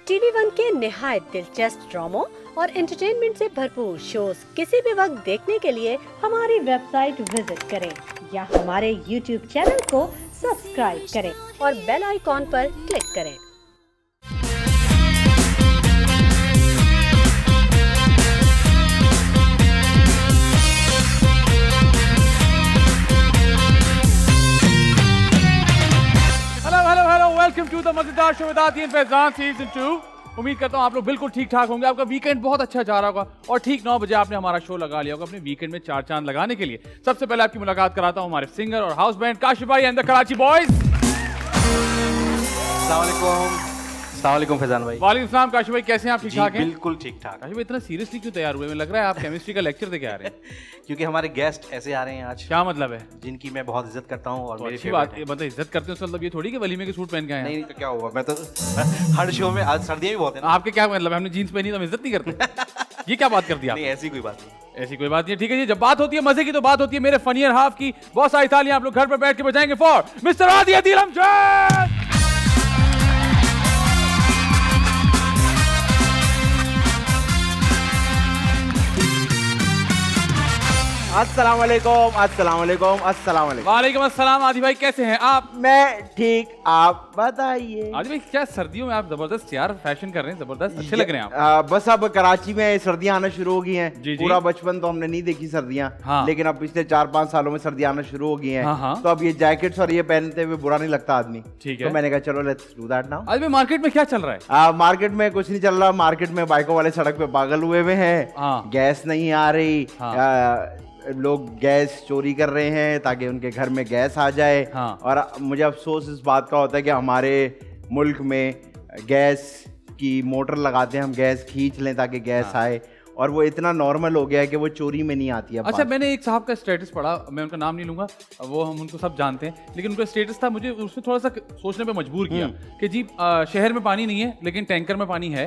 TV one के निहायत दिलचस्प ड्रामों और एंटरटेनमेंट से भरपूर शोज किसी भी वक्त देखने के लिए हमारी वेबसाइट विजिट करें या हमारे यूट्यूब चैनल को सब्सक्राइब करें और बेल आइकॉन पर क्लिक करें। वेलकम टू द मजेदार show with Adil Faizan season 2। उम्मीद करता हूँ आप लोग बिल्कुल ठीक ठाक होंगे। आपका वीकेंड बहुत अच्छा जा रहा होगा और ठीक 9 बजे आपने हमारा शो लगा लिया होगा अपने वीकेंड में चार चांद लगाने के लिए। सबसे पहले आपकी मुलाकात कराता हूँ हमारे सिंगर और हाउस बैंड काशिफ भाई एंड द कराची बॉयज। अस्सलाम वालेकुम फैजान भाई। वालेकुम सलाम। काशिफ भाई कैसे हैं आप? ठीक ठाक हैं? बिल्कुल ठीक ठाक। काशिफ भाई इतना सीरियसली क्यों तैयार हुए? मुझे लग रहा है आप केमिस्ट्री का लेक्चर देके आ रहे हैं। क्योंकि हमारे गेस्ट ऐसे आ रहे हैं आज, क्या मतलब है? जिनकी मैं बहुत इज्जत करता हूँ और तो मेरी अच्छी बात है, मतलब इज्जत करते हो मतलब ये थोड़ी कि वलीमे के सूट पहन के आए हैं। नहीं तो क्या हुआ, मैं तो हर शो में, आज सर्दियाँ भी बहुत है ना। आपके क्या मतलब है? हमने जीन्स पहनी तो हम इज्जत नहीं करते? ये क्या बात कर दी आप? नहीं ऐसी कोई बात नहीं, ऐसी कोई बात नहीं। ठीक है जी, जब बात होती है मजे की तो बात होती है मेरे फनियर हाफ की। बहुत सारी तालियां आप लोग घर पर बैठ के बजाएंगे फॉर मिस्टर आदिल अमजद। अस्सलाम वालेकुम, अस्सलाम वालेकुम, अस्सलाम वालेकुम। वालेकुम अस्सलाम। आदि भाई कैसे हैं आप? मैं ठीक, आप बताइए। आदि भाई क्या सर्दियों में आप जबरदस्त यार फैशन कर रहे हैं, जबरदस्त अच्छे लग रहे हैं आप। बस अब कराची में सर्दियां आना शुरू हो गई हैं। जी, जी। पूरा बचपन तो हमने नहीं देखी सर्दियां, हाँ। लेकिन अब पिछले 4-5 सालों में सर्दियां आना शुरू हो गई हैं। हाँ, हाँ। तो अब ये जैकेट्स और ये पहनते हुए बुरा नहीं लगता आदमी। ठीक है। तो मैंने कहा चलो लेट्स डू दैट नाउ। आदि भाई मार्केट में क्या चल रहा है? मार्केट में कुछ नहीं चल रहा। मार्केट में बाइकों वाले सड़क पे पागल हुए हुए हैं। हाँ। गैस नहीं आ रही। हाँ। लोग गैस चोरी कर रहे हैं ताकि उनके घर में गैस आ जाए। हाँ। और मुझे अफसोस इस बात का होता है कि हमारे मुल्क में गैस की मोटर लगाते हैं, हम गैस खींच लें ताकि गैस आए, और वो इतना नॉर्मल हो गया है कि वो चोरी में नहीं आती है। अच्छा, मैंने एक साहब का स्टेटस पढ़ा, मैं उनका नाम नहीं लूंगा, वो हम उनको सब जानते हैं, लेकिन उनका स्टेटस था, मुझे उसमें थोड़ा सा सोचने पे मजबूर किया कि जी शहर में पानी नहीं है लेकिन टैंकर में पानी है,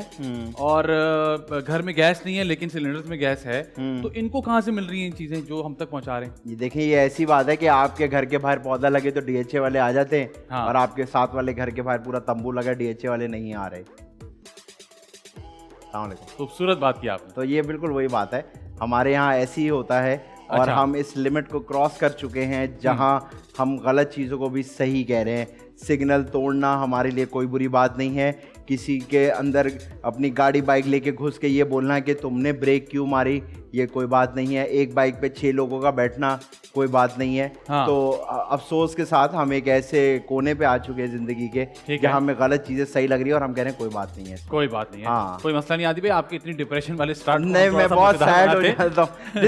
और घर में गैस नहीं है लेकिन सिलेंडर्स में गैस है। तो इनको कहाँ से मिल रही हैं चीजें जो हम तक पहुंचा रहे हैं? ये देखें, ये ऐसी बात है कि आपके घर के बाहर पौधा लगे तो डीएचए वाले आ जाते हैं। हाँ। और आपके साथ वाले घर के बाहर पूरा तंबू लगा, डीएचए वाले नहीं आ रहे। खूबसूरत बात की आपने। तो ये बिल्कुल वही बात है, हमारे यहाँ ऐसे ही होता है। और अच्छा। हम इस लिमिट को क्रॉस कर चुके हैं जहाँ हम गलत चीज़ों को भी सही कह रहे हैं। सिग्नल तोड़ना हमारे लिए कोई बुरी बात नहीं है। किसी के अंदर अपनी गाड़ी बाइक लेके घुस के ये बोलना है कि तुमने ब्रेक क्यों मारी, ये कोई बात नहीं है। एक बाइक पे 6 लोगों का बैठना कोई बात नहीं है। हाँ। तो अफसोस के साथ हम एक ऐसे कोने पे आ चुके हैं जिंदगी के जहाँ हमें गलत चीज़ें सही लग रही है और हम कह रहे हैं कोई बात नहीं है। कोई बात नहीं है। हाँ। कोई मसला नहीं। आदि भाई आपकी इतनी डिप्रेशन वाले स्टार्ट नहीं, मैं बहुत सैड हो जाता हूँ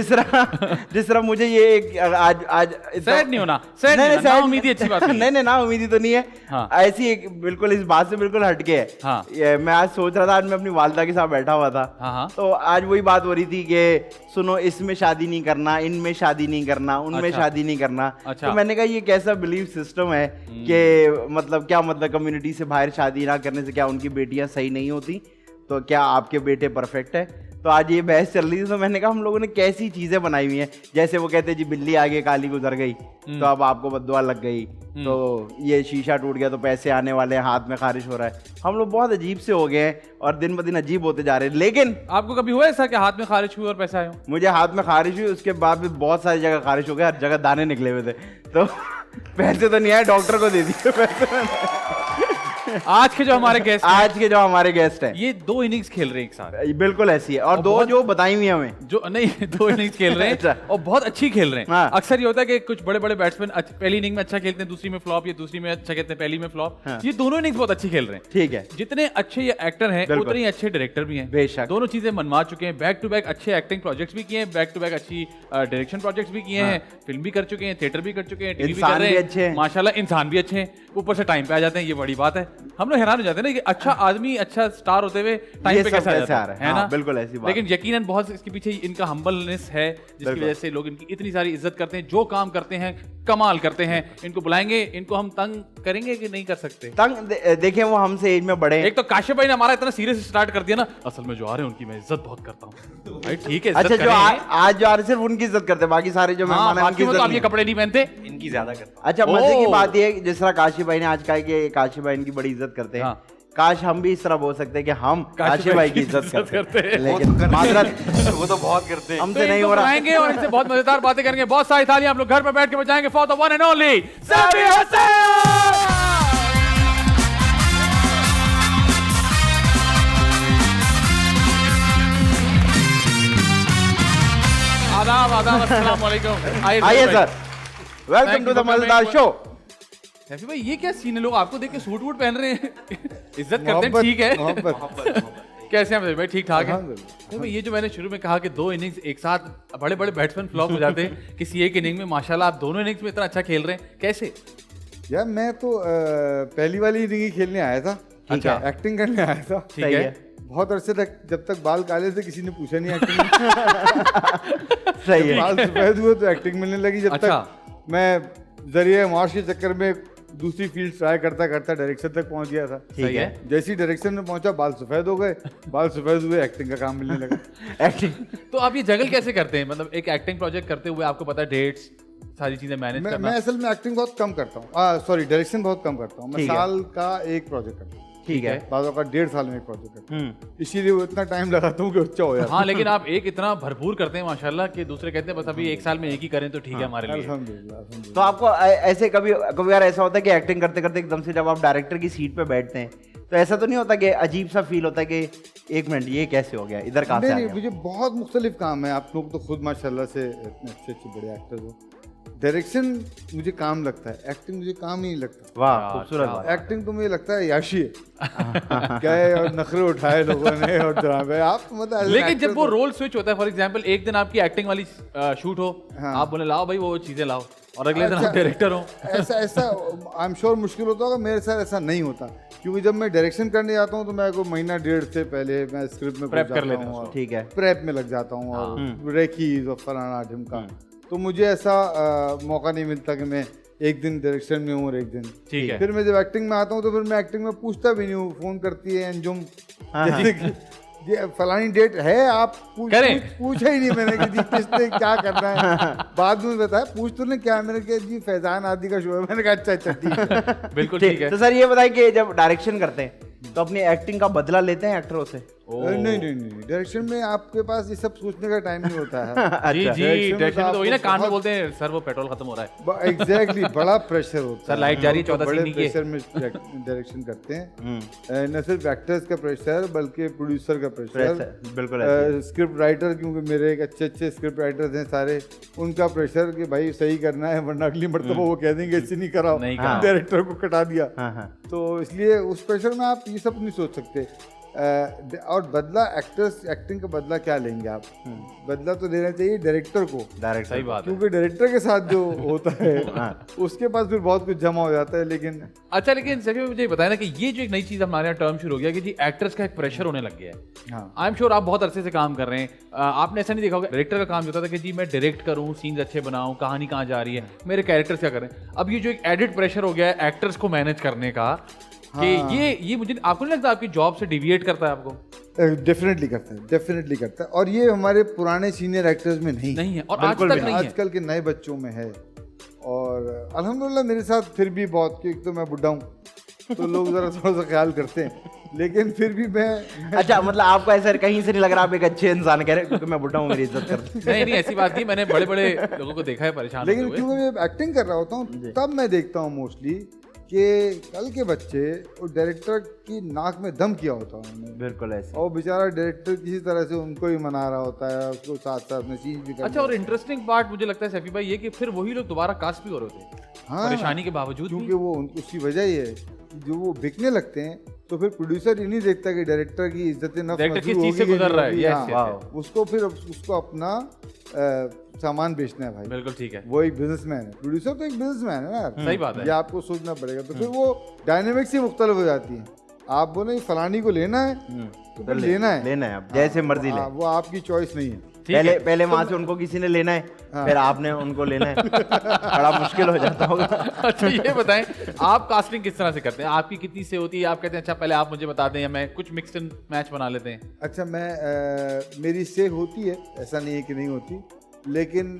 जिस तरह मुझे ये आज सैड नहीं होना, सैड नहीं होना, उम्मीदी अच्छी बात नहीं नहीं, ना उम्मीदी तो नहीं है। हाँ। ऐसी एक बिल्कुल इस बात से बिल्कुल हटके है। हाँ। मैं आज सोच रहा था, आज मैं अपनी वालिदा के साथ बैठा हुआ था। हाँ, हाँ। तो आज वही बात हो रही थी कि सुनो, इसमें शादी नहीं करना, इनमें शादी नहीं करना, उनमें अच्छा। शादी नहीं करना। अच्छा। तो मैंने कहा ये कैसा बिलीफ सिस्टम है कि मतलब क्या मतलब कम्युनिटी से बाहर शादी ना करने से क्या उनकी बेटियां सही नहीं होती? तो क्या आपके बेटे परफेक्ट है? तो आज ये बहस चल रही थी, तो मैंने कहा हम लोगों ने कैसी चीजें बनाई हुई हैं। जैसे वो कहते हैं जी बिल्ली आगे काली गुजर गई तो अब आपको बद्दुआ लग गई, तो ये शीशा टूट गया तो पैसे आने वाले हैं, हाथ में खारिश हो रहा है। हम लोग बहुत अजीब से हो गए हैं और दिन ब दिन अजीब होते जा रहे हैं। लेकिन आपको कभी हुआ ऐसा कि हाथ में खारिश हुई और पैसे आए हो? मुझे हाथ में खारिश हुई, उसके बाद भी बहुत सारी जगह खारिश हो गया, हर जगह दाने निकले हुए थे। तो पैसे तो नहीं आए, डॉक्टर को दे दिए पैसे। आज के जो हमारे गेस्ट हैं ये 2 इनिंग्स खेल रहे हैं एक साथ। बिल्कुल ऐसी है, और दो जो बताई हुई हमें, जो नहीं 2 इनिंग्स खेल रहे हैं अच्छा। और बहुत अच्छी खेल रहे हैं। हाँ। अक्सर ये होता है कि कुछ बड़े बड़े बैट्समैन पहली इनिंग में अच्छा खेलते हैं, दूसरी में फ्लॉप, या दूसरी में अच्छा खेलते हैं, पहली में फ्लॉप। हाँ। ये दोनों इनिंग्स बहुत अच्छी खेल रहे हैं। ठीक है। जितने अच्छे ये एक्टर हैं बिल्कुल। उतने ही अच्छे डायरेक्टर भी हैं। बेशक। दोनों चीजें मनवा चुके हैं। बैक टू बैक अच्छे एक्टिंग प्रोजेक्ट्स भी किए हैं, बैक टू बैक अच्छी डायरेक्शन प्रोजेक्ट्स भी किए हैं, फिल्म भी कर चुके हैं, थिएटर भी कर चुके हैं, टीवी भी कर रहे हैं। माशाल्लाह इंसान भी अच्छे हैं, ऊपर से टाइम पे आ जाते हैं, ये बड़ी बात है। हम लोग हैरान हो जाते हैं ना कि अच्छा आदमी अच्छा स्टार होते हुए टाइम पे कैसे आ जाता है ना? बिल्कुल ऐसी बात। लेकिन यकीनन बहुत इसके पीछे इनका हम्बलनेस है, जिसकी वजह से लोग इनकी इतनी सारी इज्जत करते हैं। जो काम करते हैं कमाल करते हैं। इनको बुलाएंगे, इनको हम तंग करेंगे कि नहीं कर सकते? तंग देखें, वो हमसे एज में बड़े। एक तो काशिफ भाई ने हमारा इतना सीरियस स्टार्ट कर दिया ना, असल में जो आ रहे हैं उनकी मैं इज्जत बहुत करता हूँ। भाई ठीक है, अच्छा, जो आज जो आ रहे सिर्फ उनकी इज्जत करते हैं, बाकी सारे जो मेहमान हैं उनकी इज्जत आप ये नहीं। कपड़े नहीं पहनते, इनकी ज्यादा करता हूँ। अच्छा, मजे की बात ये है कि जिस तरह काशिफ भाई ने आज कहा कि काशिफ भाई इनकी बड़ी इज्जत करते हैं। काश हम भी इस तरह बोल सकते हैं कि हम काशी भाई की इज्जत करते हैं, वो तो लेकिन करते माजरत हैं। वो तो बहुत करते हैं। हमसे नहीं हो रहा। आएंगे और इनसे बहुत मजेदार बातें करेंगे, बहुत सारी थालियां आप लोग घर पे बैठ के बजाएंगे for the one and only Sameer Hasan. आदाब आदाब अस्सलाम वालेकुम। आइए सर, वेलकम टू द मजेदार शो। सैफी भाई ये क्या सीन है, लोग आपको देख के सूट वूट पहन रहे हैं, इज्जत करते हैं, ठीक है। कैसे हैं भाई, ठीक ठाक है। तो भाई ये जो मैंने शुरू में कहा कि 2 इनिंग्स एक साथ बड़े बड़े बैट्समैन फ्लॉप हो जाते हैं, किसी एक इनिंग में माशाल्लाह आप दोनों इनिंग्स में इतना अच्छा खेल रहे हैं, कैसे? यार मैं तो पहली वाली इनिंग ही खेलने आया था, ठीक है, एक्टिंग करने आया था। ठीक है। बहुत अरसे तक, जब तक बाल काले थे किसी ने पूछा नहीं एक्टिंग सही है। बाल सफेद हुए तो एक्टिंग मिलने लगी। जब अच्छा। तक मैं जरिए मार्श के चक्कर में दूसरी फील्ड ट्राई करता करता डायरेक्शन तक पहुंच गया था। सही है। जैसी डायरेक्शन में पहुंचा बाल सफेद हो गए, बाल सफेद हुए, एक्टिंग का काम मिलने लगा। एक्टिंग तो आप ये जगल कैसे करते हैं, मतलब एक एक्टिंग प्रोजेक्ट करते हुए आपको पता है डेट्स सारी चीजें मैनेज मैं करना? असल में एक्टिंग बहुत कम करता हूँ, सॉरी डायरेक्शन बहुत कम करता हूँ। मैं ठीक है। साल का एक प्रोजेक्ट करता हूँ, ठीक है। बाज़ों का 1.5 साल में एक प्रोजेक्ट करता हूँ, इसीलिए वो इतना टाइम लगाता हूँ कि अच्छा हो जाता है। हाँ, लेकिन आप एक इतना भरपूर करते हैं माशाल्लाह कि दूसरे कहते हैं बस अभी एक साल में एक ही करें तो ठीक है हमारे लिए। अल्हम्दुलिल्लाह, अल्हम्दुलिल्लाह। तो आपको ऐसे कभी कभी यार ऐसा होता है कि एक्टिंग करते करते एकदम से जब आप डायरेक्टर की सीट पे बैठते हैं तो ऐसा तो नहीं होता कि अजीब सा फील होता है कि एक मिनट ये कैसे हो गया, इधर कहाँ से आ नहीं, गया? मुझे बहुत मुख्तलिफ काम है। आप लोग तो खुद माशाल्लाह से इतने अच्छे अच्छे बड़े एक्टर हो। डायरेक्शन मुझे काम लगता है, एक्टिंग मुझे काम ही नहीं लगता। वाह, खूबसूरत बात। एक्टिंग तो मुझे लगता है याशी है गए और नखरे उठाए लोगों ने और ड्रामे। आप मतलब लेकिन जब वो रोल स्विच होता है, फॉर एग्जांपल एक दिन आपकी एक्टिंग वाली शूट हो, आप बोले लाओ भाई वो चीजें लाओ, और अगले दिन आप डायरेक्टर हो। ऐसा आई एम श्योर मुश्किल होता होगा, मेरे साथ ऐसा नहीं होता। क्योंकि जब मैं डायरेक्शन करने जाता हूँ तो मैं को महीना 1.5 से पहले मैं स्क्रिप्ट में Prep कर लेते हैं और ठीक है। प्रेप में लग जाता हूँ और रेखीज और फलाना ढिमका। तो मुझे ऐसा मौका नहीं मिलता कि मैं एक दिन डायरेक्शन में हूँ और एक दिन ठीक है। फिर मैं जब एक्टिंग में आता हूँ तो फिर मैं एक्टिंग में पूछता भी नहीं हूँ। फोन करती है अंजुम जैसे कि ये फलानी डेट है, आप पूछा ही नहीं मैंने कि जी किसने क्या करना है। बाद में बताया पूछ तूने क्या, मैंने कहा जी फैजान आदि का शो है। मैंने कहा अच्छा अच्छा ठीक है। बिल्कुल ठीक है। तो सर ये बताइए कि जब डायरेक्शन करते हैं तो अपनी एक्टिंग का बदला लेते हैं एक्टरों से? नहीं, डायरेक्शन में आपके पास ये सब सोचने का टाइम नहीं होता है। जी जी, direction में डायरेक्शन में तो वही ना आपको कान में बहुत- बोलते हैं सर वो पेट्रोल खत्म हो रहा है। एग्जैक्टली बड़ा प्रेशर होता सर, है। लाइट जा रही है, हम लोग 14 बड़े सीनी की है। प्रेशर में डायरेक्शन करते हैं। न सिर्फ एक्टर्स का प्रेशर बल्कि प्रोड्यूसर का प्रेशर, बिल्कुल ऐसे। स्क्रिप्ट राइटर, क्योंकि मेरे एक अच्छे अच्छे स्क्रिप्ट राइटर्स हैं सारे, उनका प्रेशर कि भाई सही करना है वरना अगली मरतबा वो कह देंगे ऐसे नहीं कराओ, नहीं कराओ। डायरेक्टर को कटा दिया। हाँ हाँ। तो इसलिए उस प्रेशर में आप ये सब नहीं सोच सकते। और बदला एक्टर्स, एक्टिंग का बदला क्या लेंगे आप? बदला तो देना चाहिए डायरेक्टर को, डायरेक्टर सही बात है। क्योंकि डायरेक्टर के साथ जो होता है उसके पास फिर बहुत कुछ जमा हो जाता है। लेकिन अच्छा, लेकिन सभी मुझे बताया ना कि ये जो एक नई चीज हमारे यहाँ टर्म शुरू हो गया कि जी एक्टर्स का एक प्रेशर होने लग गया है। हाँ, आई एम श्योर आप बहुत अरसे से काम कर रहे हैं, आपने ऐसा नहीं देखा होगा डायरेक्टर का काम होता था कि जी मैं डायरेक्ट करूं, सीन्स अच्छे बनाऊं, कहानी कहाँ जा रही है, मेरे कैरेक्टर्स क्या करें। अब ये जो एक एडिट प्रेशर हो गया है एक्टर्स को मैनेज करने का, कि ये मुझे आपको नहीं लगता आपकी जॉब से डिविएट करता है आपको? डेफिनेटली करता है, डेफिनेटली करता है। और ये हमारे पुराने सीनियर एक्टर्स में नहीं है, और आज तक नहीं है। आजकल के नए बच्चों में है। और अल्हम्दुलिल्लाह मेरे साथ फिर भी बहुत, क्योंकि तो मैं बुढ़ा हूँ तो लोग जरा थोड़ा सा ख्याल करते हैं, लेकिन फिर भी मैं अच्छा, मतलब आपको ऐसा कहीं से नहीं लग रहा आप एक अच्छे इंसान कह रहे हैं क्योंकि मैं बुढ़ा हूँ मेरी इज्जत करते? नहीं, ऐसी बात नहीं, मैंने बड़े बड़े लोगों को देखा है परेशान होते लेकिन हुए। क्योंकि मैं एक्टिंग कर रहा होता हूँ तब मैं देखता हूँ मोस्टली कि कल के बच्चे और डायरेक्टर की नाक में दम किया होता है उन्होंने, बिल्कुल ऐसे। और बेचारा डायरेक्टर किसी तरह से उनको ही मना रहा होता है, उसको साथ साथ में चीज भी अच्छा, और इंटरेस्टिंग पार्ट मुझे लगता है सैफी भाई ये कि फिर वही लोग दोबारा कास्ट भी हो रहे होते हैं, हाँ, परेशानी के बावजूद क्योंकि भी। वो उसकी वजह ये है कि जो वो बिकने लगते हैं तो फिर प्रोड्यूसर ये नहीं देखता कि डायरेक्टर की इज्जत नफ्स डायरेक्टर किस मजबूर चीज से होगी कि गुजर रहा है, नहीं yes, होगी। yes, हाँ, yes। उसको फिर उसको अपना सामान बेचना है भाई। बिल्कुल ठीक है, वो एक बिजनेसमैन है, प्रोड्यूसर तो एक बिजनेसमैन है ना यार। सही बात है। ये आपको सोचना पड़ेगा। तो फिर वो डायनेमिक्स ही मुख्तलिफ हो जाती है। आप बोले फलानी को लेना है तो फिर लेना है आप जैसे मर्जी ले। वो आपकी चॉइस नहीं है। पहले वहां से उनको किसी ने लेना है, फिर आपने उनको लेना है, बड़ा मुश्किल हो जाता होगा। अच्छा, ये बताएं आप कास्टिंग किस तरह से करते हैं, आपकी कितनी से होती है? आप कहते हैं अच्छा पहले आप मुझे बता दें या मैं कुछ मिक्स एंड मैच बना लेते हैं? अच्छा, मैं मेरी से होती है, ऐसा नहीं है कि नहीं होती, लेकिन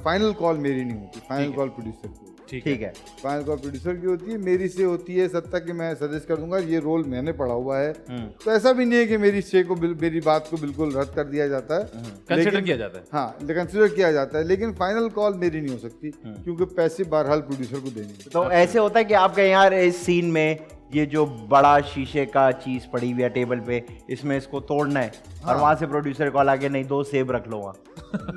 फाइनल कॉल मेरी नहीं होती, फाइनल कॉल प्रोड्यूसर की। ठीक है। फाइनल कॉल प्रोड्यूसर की होती है, मेरी से होती है सत्ता कि मैं सजेस्ट कर दूंगा ये रोल मैंने पढ़ा हुआ है। तो ऐसा भी नहीं है कि मेरी स्टे को मेरी बात को बिल्कुल रद्द कर दिया जाता है, कंसिडर किया जाता है। हाँ कंसिडर किया जाता है, लेकिन फाइनल कॉल मेरी नहीं हो सकती क्योंकि पैसे बहरहाल प्रोड्यूसर को देने। तो ऐसे होता है कि आप कहें यार इस सीन में ये जो बड़ा शीशे का चीज पड़ी हुई है टेबल पे, इसमें इसको तोड़ना है, और वहां से प्रोड्यूसर कॉल आके नहीं 2 सेब रख लो वहाँ।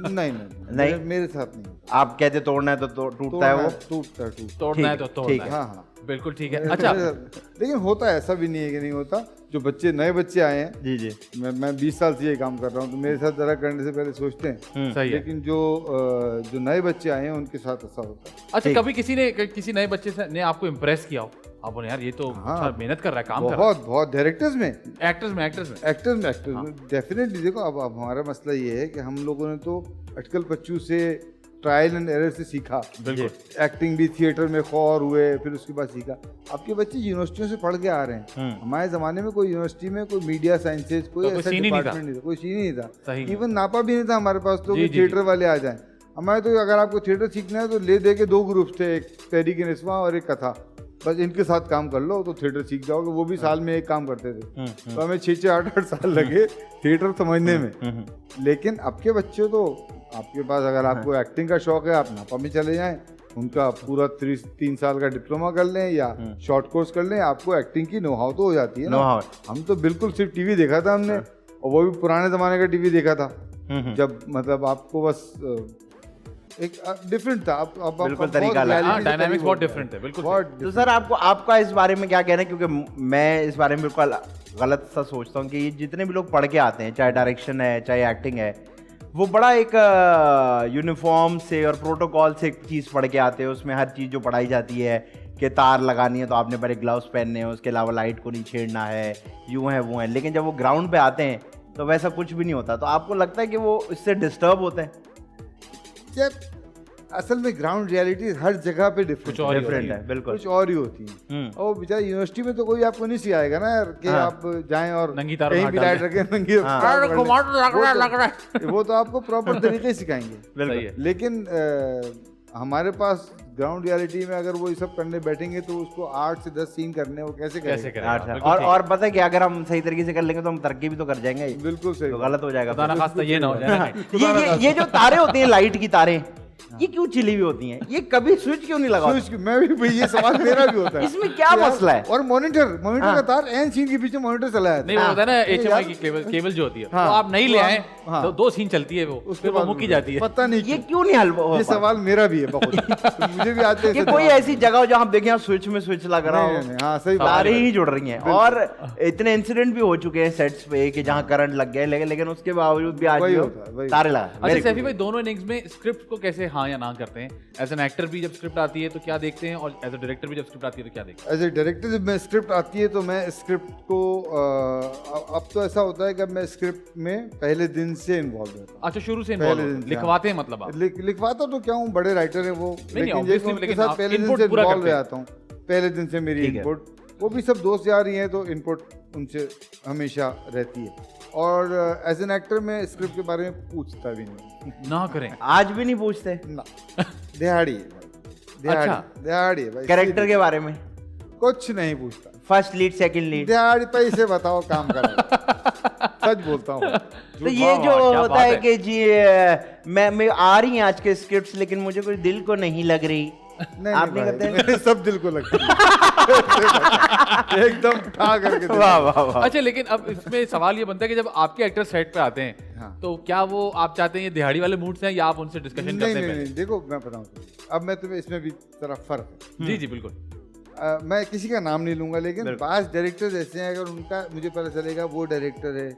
नहीं नहीं? मेरे साथ नहीं। आप कहते तोड़ना है तो टूटता है वो। टूटता है। तोड़ना है तो ठीक तोड़ना है। है। हाँ हाँ बिल्कुल ठीक है। अच्छा, लेकिन होता है, ऐसा भी नहीं है कि नहीं होता। जो बच्चे नए बच्चे आए हैं, जी जी, मैं 20 साल से ये काम कर रहा हूँ, तो मेरे साथ जरा करने से पहले सोचते हैं, सही है। लेकिन जो नए बच्चे आए हैं उनके साथ ऐसा होता है। अच्छा, कभी किसी नए बच्चे ने आपको इम्प्रेस किया हो, आप बोले यार ये तो अच्छा मेहनत कर रहा है, काम कर रहा बहुत डायरेक्टर्स में, है। एक्टर्स में डेफिनेटली। देखो अब हमारा मसला ये है कि हम लोगों ने तो अटकल पच्चू से ट्रायल एंड एरर से सीखा, बिल्कुल। एक्टिंग भी थिएटर में खौर हुए, फिर उसके बाद सीखा। आपके बच्चे यूनिवर्सिटियों से पढ़ के आ रहे हैं। हमारे जमाने में कोई यूनिवर्सिटी में कोई मीडिया साइंसेज कोई ऐसा डिपार्टमेंट नहीं था, कोई सीन ही नहीं था, इवन नापा भी नहीं था हमारे पास। तो थिएटर वाले आ जाए हमारे, तो अगर आपको थिएटर सीखना है तो ले दे के 2 ग्रुप्स थे, एक तहरीक निस्वां और एक कथा, बस इनके साथ काम कर लो तो थिएटर सीख जाओगे। वो भी साल में एक काम करते थे, तो हमें 6-6, 8-8 साल लगे थिएटर समझने में। लेकिन अब के बच्चे तो, आपके पास अगर आपको एक्टिंग का शौक है, आप नापा में चले जाएं, उनका पूरा 3 साल का डिप्लोमा कर लें या शॉर्ट कोर्स कर लें, आपको एक्टिंग की नो हाउ तो हो जाती है ना। हम तो बिल्कुल सिर्फ टीवी देखा था हमने, और वो भी पुराने जमाने का टीवी देखा था, जब मतलब आपको बस एक डिफरेंट था। अब बिल्कुल तरीका अलग, डायनामिक्स बहुत डिफरेंट है, बिल्कुल। तो सर आपका इस बारे में क्या कहना है? क्योंकि मैं इस बारे में बिल्कुल गलत सा सोचता हूँ कि जितने भी लोग पढ़ के आते हैं, चाहे डायरेक्शन है चाहे एक्टिंग है, वो बड़ा एक यूनिफॉर्म से और प्रोटोकॉल से एक चीज़ पढ़ के आते हैं। उसमें हर चीज़ जो पढ़ाई जाती है कि तार लगानी है तो आपने पहले ग्लव्स पहनने हैं, उसके अलावा लाइट को नहीं छेड़ना है, यूँ है वो है। लेकिन जब वो ग्राउंड पे आते हैं तो वैसा कुछ भी नहीं होता। तो आपको लगता है कि वो इससे डिस्टर्ब होते हैं? जब असल में ग्राउंड रियलिटी हर जगह पे डिफरेंट है, बिल्कुल कुछ और ही होती है। और बेचारा यूनिवर्सिटी में तो कोई आपको नहीं सिखाएगा ना यार कि आप जाएं और कहीं भी लाइट रखें, नंगी वो तो आपको प्रॉपर तरीके से सिखाएंगे। लेकिन हमारे पास ग्राउंड रियलिटी में अगर वो ये सब करने बैठेंगे तो उसको 8 से 10 सीन करने, वो कैसे करेंगे? और पता है कि अगर हम सही तरीके से कर लेंगे तो हम तरक्की भी तो कर जाएंगे। बिल्कुल सही, तो गलत हो जाएगा। ये ना हो जाए। ये जो तारे होती हैं, लाइट की तारें, ये क्यों चिली हुई होती हैं? ये कभी स्विच क्यों नहीं लगा? मैं भी, ये सवाल मेरा भी होता है। इसमें क्या मसला है? और मॉनिटर का तार एन सीन के पीछे मॉनिटर चला है। नहीं, वो होता है ना HMI की केबल जो होती है, तो आप नहीं ले आए तो 2 सीन चलती है, वो उसके बाद मुक्की जाती है। पता नहीं ये क्यों नहीं हल हो? ये सवाल मेरा भी है बहुत। तो मुझे भी आते हैं कोई ऐसी जगह हो जहाँ आप देखें स्विच में स्विच लग रहा हो, हाँ सही, तारें ही जुड़ रही हैं। और इतने इंसिडेंट भी हो चुके हैं सेट्स पे कि जहाँ करंट लग गए, लेकिन उसके बावजूद भी आज तारे लगा। अच्छा सैफी भाई, दोनों इनिंग्स में स्क्रिप्ट को कैसे हाँ या ना करते हैं? एज एन एक्टर भी जब स्क्रिप्ट आती है तो क्या देखते हैं, और एज ए डायरेक्टर भी जब स्क्रिप्ट आती है तो क्या देखते हैं? एज ए डायरेक्टर जब मैं स्क्रिप्ट आती है तो मैं स्क्रिप्ट को अब तो ऐसा होता है कि मैं स्क्रिप्ट में पहले दिन से इन्वॉल्व रहता हूँ। अच्छा, शुरू से इन्वॉल्व लिखवाते हैं मतलब आप? लिखवाता तो क्या हूँ, बड़े राइटर हैं वो, लेकिन उनके साथ पहले दिन से इन्वॉल्व रहता हूँ। पहले दिन से मेरी इनपुट, वो भी सब दोस्त यार ही हैं तो इनपुट उनसे हमेशा रहती है। और एज एन एक्टर मैं स्क्रिप्ट के बारे में पूछता भी नहीं। ना करें, आज भी नहीं पूछते ना, दिहाड़ी है दिहाड़ी है भाई। कैरेक्टर के बारे में कुछ नहीं पूछता। फर्स्ट लीड, सेकंड लीड, दिहाड़ी पैसे बताओ, काम करो। सच बोलता हूँ। तो ये जो होता है कि जी मैं आ रही हैं आज के स्क्रिप्ट्स, लेकिन मुझे कुछ दिल को नहीं लग रही, आप नहीं करते? सब दिल को लगता है एकदम ठा करके। वाह वाह वाह। अच्छा, लेकिन अब इसमें सवाल ये बनता है कि जब आपके एक्टर सेट पे आते हैं तो क्या वो आप चाहते हैं ये दिहाड़ी वाले मूड से हैं या आप उनसे डिस्कशन करते हैं? नहीं, देखो मैं बताऊं, अब मैं तुम्हें इसमें भी तरफ फर्क है। जी बिल्कुल। मैं किसी का नाम नहीं लूंगा, लेकिन बाज डायरेक्टर ऐसे हैं, अगर उनका मुझे पता चलेगा वो डायरेक्टर है,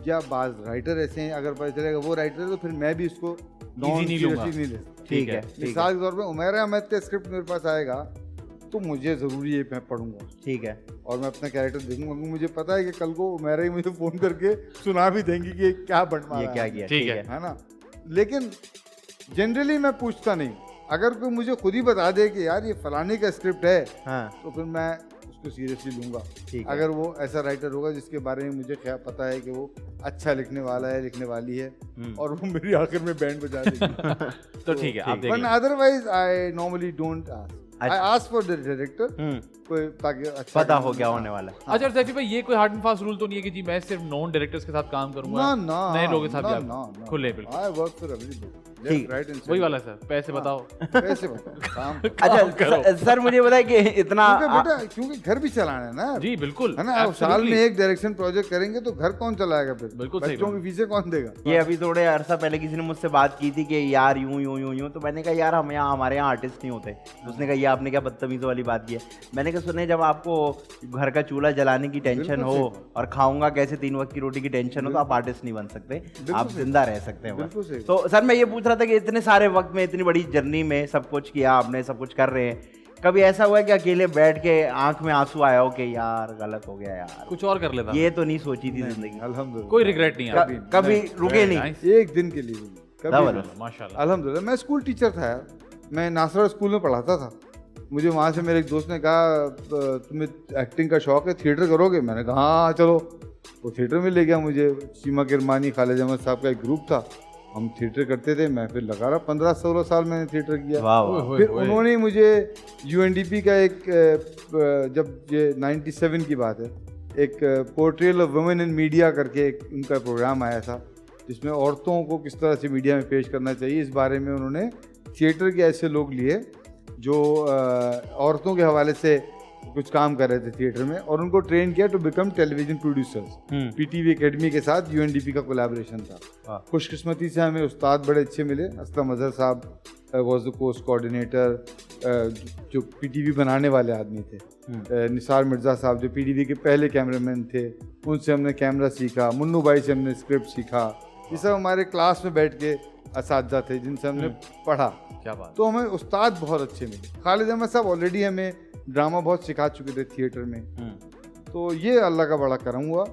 या बाज राइटर ऐसे हैं अगर पता चलेगा वो राइटर है, तो फिर मैं भी उसको नहीं लूंगा। नहीं ले सकता। ठीक है। मिसाल के तौर पे उमैर अहमद का स्क्रिप्ट मेरे पास आएगा तो मुझे जरूरी है, मैं पढ़ूंगा, ठीक है, और मैं अपना कैरेक्टर देखूंगा, क्योंकि मुझे पता है कि कल को उमैरा ही मुझे फोन करके सुना भी देंगी कि क्या बनवा ये क्या किया। ठीक है ना। लेकिन जनरली मैं पूछता नहीं। अगर कोई मुझे खुद ही बता दे कि यार ये फलाने का स्क्रिप्ट है, हाँ, तो फिर मैं उसको सीरियसली लूंगा। ठीक है। अगर वो ऐसा राइटर होगा जिसके बारे में मुझे पता है कि वो अच्छा लिखने वाला है, लिखने वाली है, और वो मेरी आखिर में बैंड बजा देगी तो ठीक है, आप देख but otherwise I normally don't ask, I ask for the director कोई ताकि अच्छा पता हो क्या होने वाला है। अच्छा, और सैफी भाई, ये कोई हार्ड एंड फास्ट रूल तो नहीं है कि जी मैं सिर्फ नॉन डायरेक्टर्स के साथ काम करूंगा, नए लोगों के साथ भी आप खुले बिल्कुल? आई वर्क फॉर एवरीबॉडी, ठीक। राइट एंड वही वाला सर, पैसे बताओ। पैसे बताओ, काम अच्छा सर मुझे बताइए कि इतना बेटा, क्योंकि घर भी चलाना है ना जी बिल्कुल, है ना। आप साल में एक डायरेक्शन प्रोजेक्ट करेंगे तो घर कौन चलाएगा फिर? बिल्कुल सही बच्चों बात। की फीसें कौन देगा? ये अभी थोड़े अरसा पहले किसी ने मुझसे बात की थी कि यार यूं यूं यूं यूं, तो मैंने कहा यार हम यहाँ, हमारे यहाँ आर्टिस्ट नहीं होते। उसने कहा ये आपने क्या बदतमीज वाली बात की है। मैंने कहा सुने, जब आपको घर का चूल्हा जलाने की टेंशन हो और खाऊंगा कैसे 3 वक्त की रोटी की टेंशन हो, तो आप आर्टिस्ट नहीं बन सकते, आप जिंदा रह सकते हैं बिल्कुल बस। सही। तो सर मैं ये पूछ रहा था कि इतने सारे वक्त में, इतनी बड़ी जर्नी में सब कुछ किया आपने, सब कुछ कर रहे हैं, कभी ऐसा हुआ है कि अकेले बैठ के आंख में आंसू आया हो कि यार गलत हो गया यार, कुछ और कर लेता, ये तो नहीं सोची थी जिंदगी, अल्हम्दुलिल्लाह कोई रिग्रेट नहीं है? कभी रुके नहीं? Nice, एक दिन के लिए भी नहीं, कभी डबल। नहीं। माशाल्लाह। अल्हम्दुलिल्लाह। मैं स्कूल टीचर था यार, मैं नासरा स्कूल में पढ़ाता था। मुझे वहाँ से मेरे एक दोस्त ने कहा तुम्हें एक्टिंग का शौक है, थिएटर करोगे? मैंने कहा हाँ चलो। वो थिएटर में ले गया मुझे। सीमा किरमानी, खालिद अहमद साहब का एक ग्रुप था, हम थिएटर करते थे। मैं फिर लगा रहा 15-16 साल मैंने थिएटर किया। वाह वाह। फिर उन्होंने मुझे यूएनडीपी का एक जब ये 97 की बात है, एक portrayal of women in media करके एक उनका प्रोग्राम आया था, जिसमें औरतों को किस तरह से मीडिया में पेश करना चाहिए, इस बारे में उन्होंने थिएटर के ऐसे लोग लिए जो औरतों के हवाले से कुछ काम कर रहे थे थिएटर में, और उनको ट्रेन किया to become television producers. PTV academy के साथ यूएनडीपी का कोलैबोरेशन था। खुशकिस्मती से हमें उस्ताद बड़े अच्छे मिले। असलम अजहर साहब वाज द कोर्स कोऑर्डिनेटर, जो पीटीवी बनाने वाले आदमी थे। निसार मिर्ज़ा साहब जो पीटीवी के पहले कैमरामैन थे, उनसे हमने कैमरा सीखा। मुन्नू भाई से हमने स्क्रिप्ट सीखा। ये सब हमारे क्लास में बैठ के असातिज़ा थे जिनसे हमने पढ़ा। क्या बात। तो हमें उस्ताद बहुत अच्छे मिले। खालिद अहमद साहब ऑलरेडी हमें ड्रामा बहुत सिखा चुके थे थिएटर में। तो ये अल्लाह का बड़ा करम हुआ,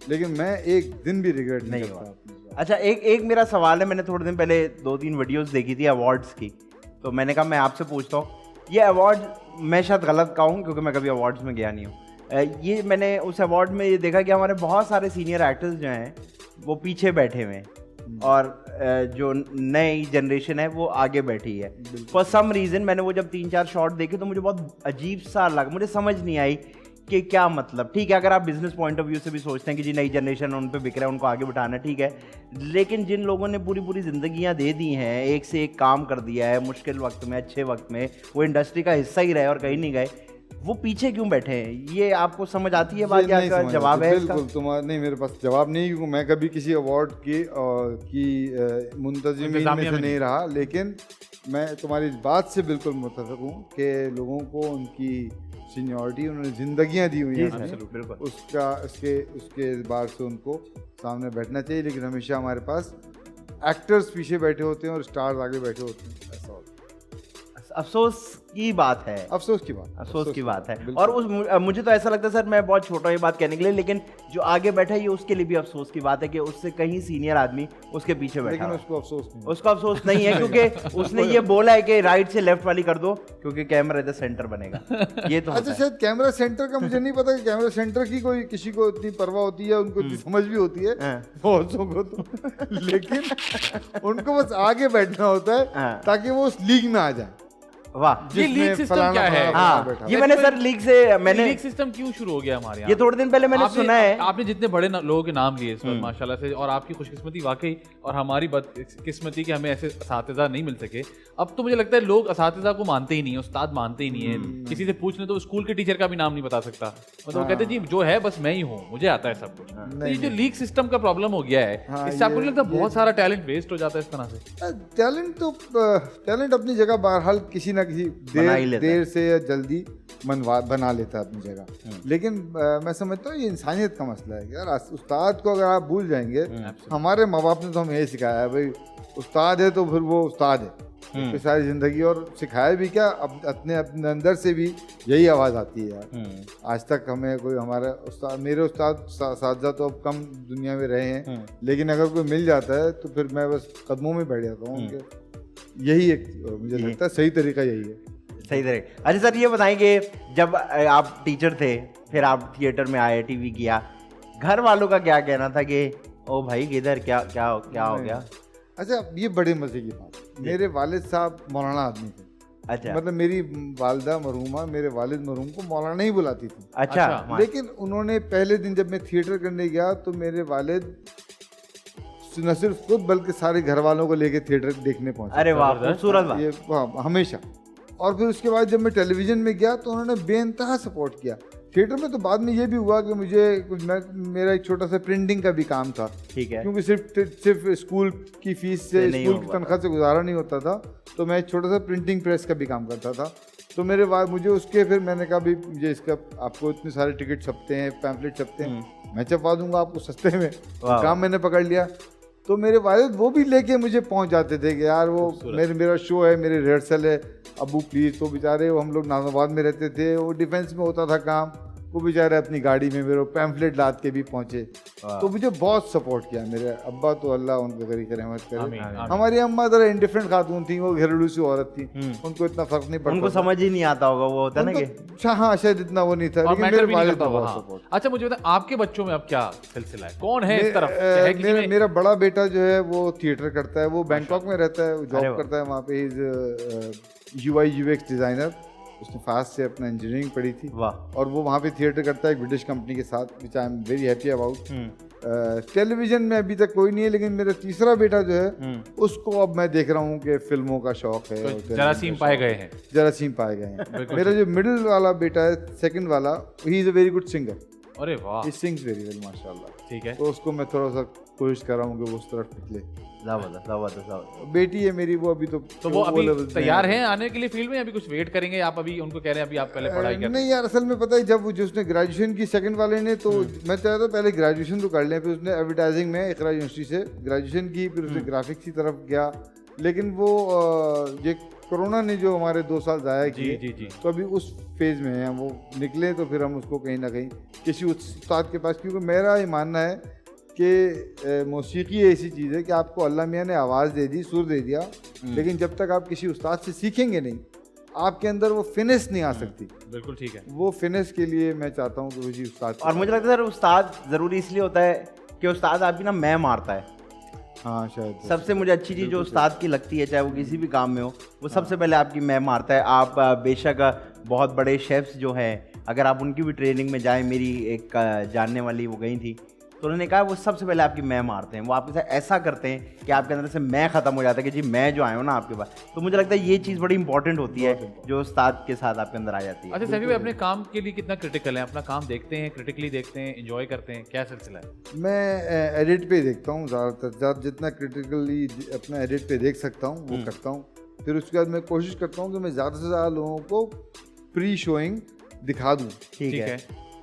लेकिन मैं एक दिन भी रिग्रेट नहीं करता। अच्छा, एक मेरा सवाल है। मैंने थोड़े दिन पहले 2-3 वीडियोस देखी थी अवार्ड्स की, तो मैंने कहा मैं आपसे पूछता हूँ, ये अवार्ड मैं शायद गलत कहूँ क्योंकि मैं कभी अवार्ड्स में गया नहीं हूँ। ये मैंने उस अवार्ड में ये देखा कि हमारे बहुत सारे सीनियर एक्टर्स जो हैं वो पीछे बैठे हुए हैं और जो नई जनरेशन है वो आगे बैठी है। फॉर सम रीज़न मैंने वो जब 3-4 शॉट देखे तो मुझे बहुत अजीब सा लगा, मुझे समझ नहीं आई कि क्या मतलब। ठीक है, अगर आप बिजनेस पॉइंट ऑफ व्यू से भी सोचते हैं कि जी नई जनरेशन उन पे बिक रहा है, उनको आगे बिठाना, ठीक है, लेकिन जिन लोगों ने पूरी पूरी जिंदगियां दे दी हैं, एक से एक काम कर दिया है, मुश्किल वक्त में, अच्छे वक्त में, वो इंडस्ट्री का हिस्सा ही रहे और कहीं नहीं गए, वो पीछे क्यों बैठे हैं? ये आपको समझ आती है बात? क्या जवाब है इसका? बिल्कुल तुम्हारा नहीं, मेरे पास जवाब नहीं, क्योंकि मैं कभी किसी अवार्ड की मुंतज़िमीन में से नहीं रहा। लेकिन मैं तुम्हारी इस बात से बिल्कुल मुत्तफ़िक़ हूँ कि लोगों को उनकी सीनियरिटी, उन्होंने जिंदगियां दी हुई हैं, उसके बार से उनको सामने बैठना चाहिए। लेकिन हमेशा हमारे पास एक्टर्स पीछे बैठे होते हैं और स्टार्स आगे बैठे होते हैं, ऐसा होता है। अफसोस की बात है, अफसोस की बात है। और मुझे तो ऐसा लगता है सर, मैं बहुत छोटा ये बात कहने के लिए, लेकिन जो आगे बैठा है ये उसके लिए भी अफसोस की बात है कि उससे कहीं सीनियर आदमी उसके पीछे बैठा है। लेकिन उसको अफसोस नहीं है क्योंकि उसने ये बोला है कि राइट से लेफ्ट वाली कर दो क्योंकि कैमरा इधर सेंटर बनेगा। ये तो अच्छा, शायद कैमरा सेंटर का मुझे नहीं पता कि कैमरा सेंटर की कोई किसी को इतनी परवाह होती है, उनको इतनी समझ भी होती है बहुतों को तो, लेकिन उनको बस आगे बैठना होता है ताकि वो उस लीग में आ जाए। वाह, ये लीग सिस्टम क्या है? हाँ, ये मैंने सर लीग सिस्टम क्यों शुरू हो गया हमारे यहाँ? ये थोड़े दिन पहले मैंने सुना है। आपने जितने बड़े लोगों के नाम लिए इस वक्त माशाल्लाह से, और आपकी खुशकिस्मती वाकई, और हमारी बदकिस्मती कि हमें ऐसे असातिज़ा नहीं मिल सके। अब तो मुझे लगता है लोग असातिज़ा को मानते ही नहीं है, उस्ताद मानते ही नहीं है। किसी से पूछने तो स्कूल के टीचर का भी नाम नहीं बता सकता, मतलब वो कहते हैं जी जो है बस मैं ही हूँ, मुझे आता है सब कुछ। तो ये जो लीग सिस्टम का प्रॉब्लम हो गया है, इससे आपको नहीं लगता बहुत सारा टैलेंट वेस्ट हो जाता है इस तरह से? टैलेंट अपनी जगह बहरहाल किसी ना किसी देर से या जल्दी बना लेता है अपनी जगह। लेकिन मैं समझता हूँ ये इंसानियत का मसला है कि यार उस्ताद को अगर आप भूल जाएंगे, हमारे माँ बाप ने तो हमें यही सिखाया है भाई उस्ताद है तो फिर वो उस्ताद है उसकी सारी जिंदगी, और सिखाया भी क्या, अपने अंदर से भी यही आवाज़ आती है यार। आज तक हमें कोई हमारा उस्ताद, मेरे उस्ताद साथी तो अब कम दुनिया में रहे हैं, लेकिन अगर कोई मिल जाता है तो फिर मैं बस कदमों में बैठ जाता हूँ उनके। यही एक मुझे लगता है सही तरीका यही है। सही तरह। अच्छा सर, ये बताएंगे जब आप टीचर थे, फिर आप थिएटर में आए, टीवी किया, घर वालों का क्या कहना था कि ओ भाई किधर क्या क्या क्या हो गया? अच्छा, ये बड़े मजे की बात, मेरे वालिद साहब मौलाना आदमी थे। अच्छा मतलब मेरी वालदा मरहूमा मेरे वालिद मरहूम को मौलाना ही बुलाती थी। अच्छा, लेकिन उन्होंने पहले दिन जब मैं थिएटर करने गया तो मेरे वालिद न सिर्फ खुद बल्कि सारे घर वालों को लेके थिएटर देखने पहुंचे। अरे वाह, खूबसूरत बात। ये हमेशा। और फिर उसके बाद जब मैं टेलीविजन में गया तो उन्होंने बेइंतहा सपोर्ट किया। थिएटर में तो बाद में ये भी हुआ कि मुझे मेरा एक छोटा सा प्रिंटिंग का भी काम था, ठीक है, क्योंकि सिर्फ स्कूल की फीस से, स्कूल की तनख्वाह से गुजारा नहीं होता था, तो मैं एक छोटा सा प्रिंटिंग प्रेस का भी काम करता था। तो मेरे बाद मुझे उसके फिर मैंने कहा भी मुझे इसका, आपको इतने सारे टिकट छपते हैं, पैम्पलेट छपते हैं, मैं छपवा दूंगा आपको सस्ते में। काम मैंने पकड़ लिया। तो मेरे वालिद वो भी लेके मुझे पहुंच जाते थे कि यार वो मेरा शो है, मेरी रिहर्सल है, अबू प्लीज़। तो बेचारे वो, हम लोग नाज़ाबाद में रहते थे, वो डिफेंस में होता था काम, वो बेचारे अपनी गाड़ी में मेरे पैम्फलेट लाद के भी पहुंचे। तो मुझे बहुत सपोर्ट किया मेरे अब्बा, तो अल्लाह उनको करी करे, रहमत करे। हमारी अम्मा जरा इंडिफरेंट खातून थी, वो घरेलू सी औरत थी, उनको इतना फर्क नहीं पड़ता, उनको समझ ही नहीं आता होगा, वो होता है ना कि हाँ शायद इतना वो नहीं था, लेकिन मेरे वालिद का बहुत सपोर्ट। अच्छा मुझे बताएं, आपके बच्चों में अब क्या सिलसिला है, कौन है इस तरफ? है किसी में? मेरा बड़ा बेटा जो है वो थिएटर करता है, वो बैंकॉक में रहता है, जॉब करता है वहाँ पे, UI UX डिज़ाइनर। उसने फास्ट से अपना इंजीनियरिंग पढ़ी थी, वाह। और वो वहाँ पे थिएटर करता है एक ब्रिटिश कंपनी के साथ, which I am very happy about. Television में अभी तक कोई नहीं है, लेकिन मेरा तीसरा बेटा जो है उसको अब मैं देख रहा हूँ कि फिल्मों का शौक है, जरासीम पाए गए हैं, जरासीम पाए गए हैं। मेरा जो मिडिल वाला बेटा है, सेकंड वाला, he is a very good singer. अरे वाह, ही सिंग्स वेरी वेल माशाल्लाह। ठीक है, तो उसको मैं थोड़ा सा कोशिश कर रहा हूँ कि वो उस तरफ निकले। जबरदस्त। बेटी है मेरी, वो अभी तो वो अभी तैयार हैं आने के लिए फील्ड में, अभी कुछ वेट करेंगे आप? अभी उनको कह रहे हैं अभी आप पहले पढ़ाई करें? नहीं यार, असल में पता है, जब जो उसने ग्रेजुएशन की सेकंड वाले ने, तो मैं चाहता था पहले ग्रेजुएशन तो कर लें, फिर उसने एडवर्टाइजिंग में इकरा यूनिवर्सिटी से ग्रेजुएशन की, फिर उसने ग्राफिक्स की तरफ गया। लेकिन वो ये कोरोना ने जो हमारे 2 साल ज़ाया किए, तो अभी उस फेज़ में हैं, वो निकले तो फिर हम उसको कहीं ना कहीं किसी उस्ताद के पास, क्योंकि मेरा ये मानना है कि मौसीकी ऐसी चीज़ है कि आपको अल्लाह मियाँ ने आवाज़ दे दी, सुर दे दिया, लेकिन जब तक आप किसी उस्ताद से सीखेंगे नहीं, आपके अंदर वो फिनिश नहीं आ सकती। बिल्कुल ठीक है। वो फिनिश के लिए मैं चाहता हूँ कि किसी उस्ताद, और मुझे लगता है सर उस्ताद ज़रूरी इसलिए होता है कि उस्ताद आपकी ना मैं मारता है। हाँ शायद सबसे मुझे अच्छी चीज़ जो उस्ताद की लगती है, चाहे वो किसी भी काम में हो, वो सबसे पहले आपकी मैं मारता है। आप बेशक बहुत बड़े शेफ्स जो हैं, अगर आप उनकी भी ट्रेनिंग में जाएं, मेरी एक जानने वाली वो गई थी, तो उन्होंने कहा वो सबसे पहले आपकी मैं मारते हैं, वो आपके साथ ऐसा करते हैं कि आपके अंदर से मैं ख़त्म हो जाता है कि जी मैं जो आया हूँ ना आपके पास। तो मुझे लगता है ये चीज़ बड़ी इंपॉर्टेंट होती है जो उस्ताद के साथ आपके अंदर आ जाती है। अच्छा सैफी भाई, अपने काम के लिए कितना क्रिटिकल है? अपना काम देखते हैं, क्रिटिकली देखते हैं, एंजॉय करते हैं, क्या सिलसिला है? मैं एडिट पे देखता हूँ ज़्यादातर, जितना क्रिटिकली अपना एडिट पे देख सकता हूँ वो करता हूँ। फिर उसके बाद मैं कोशिश करता हूँ कि मैं ज़्यादा से ज़्यादा लोगों को प्री शोइंग दिखा दूँ। ठीक है।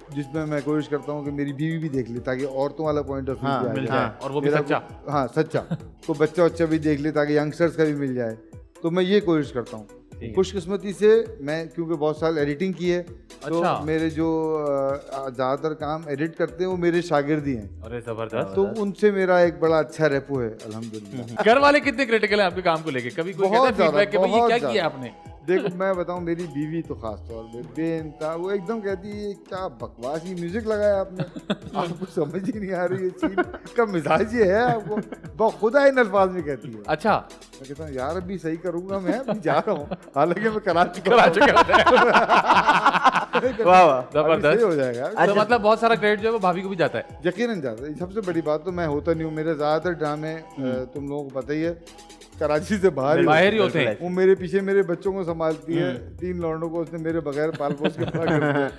जिसमें मैं कोशिश करता हूँ कि मेरी बीवी भी देख ले, ताकि औरतों वाला पॉइंट ऑफ व्यू मिल जाए, और वो भी सच्चा। हाँ सच्चा, तो बच्चा भी देख ले, ताकि यंगस्टर्स का भी मिल जाए। तो मैं ये कोशिश करता हूँ। खुशकिस्मती से मैं, क्योंकि बहुत साल एडिटिंग की है, तो मेरे जो ज़्यादातर काम एडिट करते हैं वो मेरे शागिर्द ही हैं। अरे जबरदस्त। तो उनसे मेरा एक बड़ा अच्छा रेपो है अल्हम्दुलिल्लाह। घर वाले कितने क्रिटिकल हैं आपके काम को लेके? कभी कोई कहता है फीडबैक कि भाई ये क्या किया आपने? देखो मैं बताऊं, मेरी बीवी तो खास तौर पे बेइंतहा, वो एकदम कहती है क्या बकवास ही म्यूजिक लगाया आपने, आपको समझ ही नहीं आ रही है, चीज का मिजाज ये है आपको, बखुदा इन अल्फाज में कहती है। अच्छा, मैं कहता हूँ यार अभी सही करूंगा, मैं अभी जा रहा हूँ, हालांकि मैं करा चुका जबरदस्त हो जाएगा। तो मतलब बहुत सारा क्रेडिट जो है वो भाभी को भी जाता है? यकीनन जाता है। सबसे बड़ी बात तो मैं होता नहीं हूँ, मेरे ज्यादातर ड्रामे तुम लोगों को पता ही है कराची से बाहर ही होते हैं। वो मेरे पीछे मेरे बच्चों को संभालती है, 3 लौंडों को उसने मेरे बगैर पाल पोस के बड़ा कर दिया।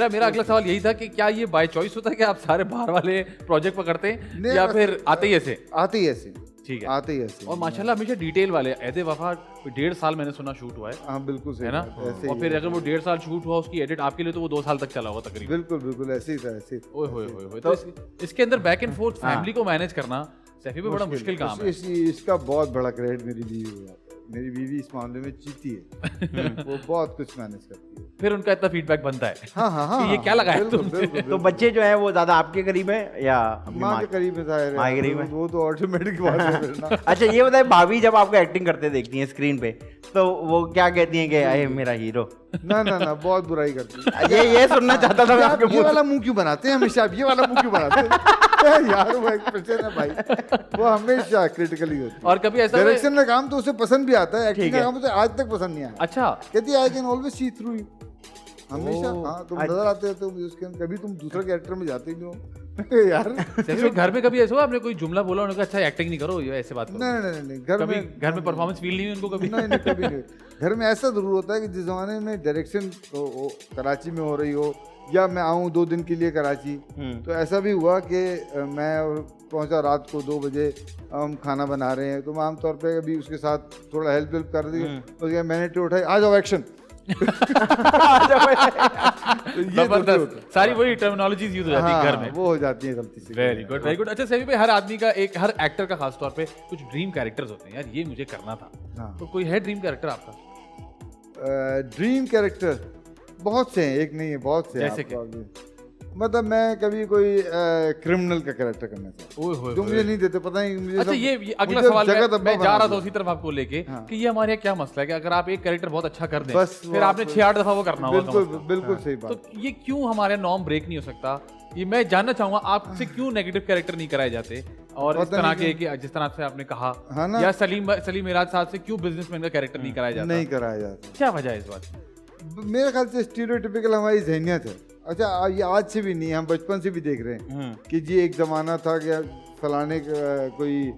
मेरा अगला सवाल यही था कि क्या ये बाय चॉइस होता है कि आप सारे बाहर वाले प्रोजेक्ट पकड़ते हैं या फिर आते ही ऐसे? आते ही ऐसे, ठीक है, आते ही ऐसे। और माशाल्लाह हमेशा डिटेल वाले। ऐदे वफा 1.5 साल मैंने सुना शूट हुआ है। हाँ बिल्कुल सही है ना? और फिर अगर वो 1.5 साल शूट हुआ उसकी एडिट, आपके लिए तो वो 2 साल तक चला होगा तकरीबन। बिल्कुल बिल्कुल ऐसे ही था, ऐसे। ओए होए होए। तो इसके अंदर बैक एंड फोर्थ फैमिली को मैनेज करना सैफी पे बड़ा मुश्किल काम है। इसका बहुत बड़ा क्रेडिट मेरी बीवी हो जाता है। मेरी बीवी इस मामले में चीती है। वो बहुत कुछ मैनेज करती है। फिर उनका इतना फीडबैक बनता है हाँ हाँ हाँ कि ये क्या लगाया बिल्कुल, तुमने? बिल्कुल, तो बिल्कुल। बच्चे जो है वो ज्यादा आपके करीब है या अपनी माँ के करीब है जाहिर माँ के है, करीब है। वो तो ऑटोमेटिक बात है फिर ना। अच्छा ये बताए, भाभी जब आपको एक्टिंग करते देखती हैं स्क्रीन पे तो वो क्या कहती हैं कि अरे मेरा हीरो? ना ना ना, बहुत बुराई करती है। ये सुनना चाहता था मैं आप आपके ये मुंह वाला मुंह क्यों बनाते हैं हमेशा? आप ये वाला मुंह क्यों बनाते हैं? यार वो एक्सप्रेशन है भाई, वो हमेशा क्रिटिकली होती है। और कभी ऐसा हुआ- डायरेक्शन का काम तो उसे पसंद भी आता है, एक्टिंग ठीक का है। काम उसे आज तक पसंद नहीं आया। अच्छा कहती है I can always see through you, हमेशा। ओह, हाँ तुम अच्छा। नजर आते हो, तुम उसके कभी तुम दूसरे कैरेक्टर में जाते ही नहीं हो। यार सैफी भाई, घर में कभी ऐसा हुआ आपने कोई जुमला बोला उन्होंने कहा अच्छा एक्टिंग नहीं करो, ये ऐसे बात करो? नहीं घर कभी में घर में परफॉर्मेंस फील नहीं हुई उनको कभी? नहीं कभी नहीं। घर में ऐसा जरूर होता है कि जिस जमाने में डायरेक्शन कराची में हो रही हो या मैं आऊँ 2 दिन के लिए कराची, तो ऐसा भी हुआ कि मैं पहुंचा रात को 2 बजे, हम खाना बना रहे हैं, तो मैं आमतौर पे अभी उसके साथ थोड़ा हेल्प कर दी, तो क्या मैंने टेप उठाई, आ जाओ एक्शन। तो ये जरूरी होता है। जबरदस्त, सारी वही टर्मिनोलॉजीज यूज हो जाती है घर में। वो हो जाती है गलती से। Very good very good. अच्छा सैफी भाई, हर आदमी का एक, हर एक्टर का खास तौर पे कुछ ड्रीम कैरेक्टर्स होते हैं, यार ये मुझे करना था। हाँ। तो कोई है ड्रीम कैरेक्टर आपका? ड्रीम कैरेक्टर बहुत से हैं, एक नहीं है, बहुत से हैं। जैसे आपको अभी- मतलब मैं कभी कोई क्रिमिनल का कैरेक्टर करना चाहता हूँ, ओए होए जो होए। मुझे नहीं देते, पता नहीं मुझे। अच्छा सब- ये अगला मुझे सवाल जगह मैं दब्बा जा रहा बना था दिया। उसी तरफ आपको लेके हाँ। कि ये हमारे यहाँ क्या मसला है कि अगर आप एक कैरेक्टर बहुत अच्छा कर दें बस फिर वो आपने आप- 6-8 दफा वो करना होगा कम से बिल्कुल कम। बिल्कुल सही बात। तो ये क्यों हमारे नॉर्म ब्रेक नहीं हो सकता? ये मैं जानना चाहूंगा आपसे, क्यों नेगेटिव कैरेक्टर नहीं कराए जाते? और इस पता तरह नहीं के कि जिस तरह से आपने कहा, हाँ ना। या सलीम मिराज साहब से क्यों बिजनेसमैन का कैरेक्टर नहीं कराया जाता? नहीं कराया जाता। क्या वजह है इस बात की? मेरे ख्याल से स्टीरियोटिपिकल हमारी जहनियत है। अच्छा ये आज से भी नहीं, हम बचपन से भी देख रहे हैं कि जी एक जमाना था कि फलाने कोई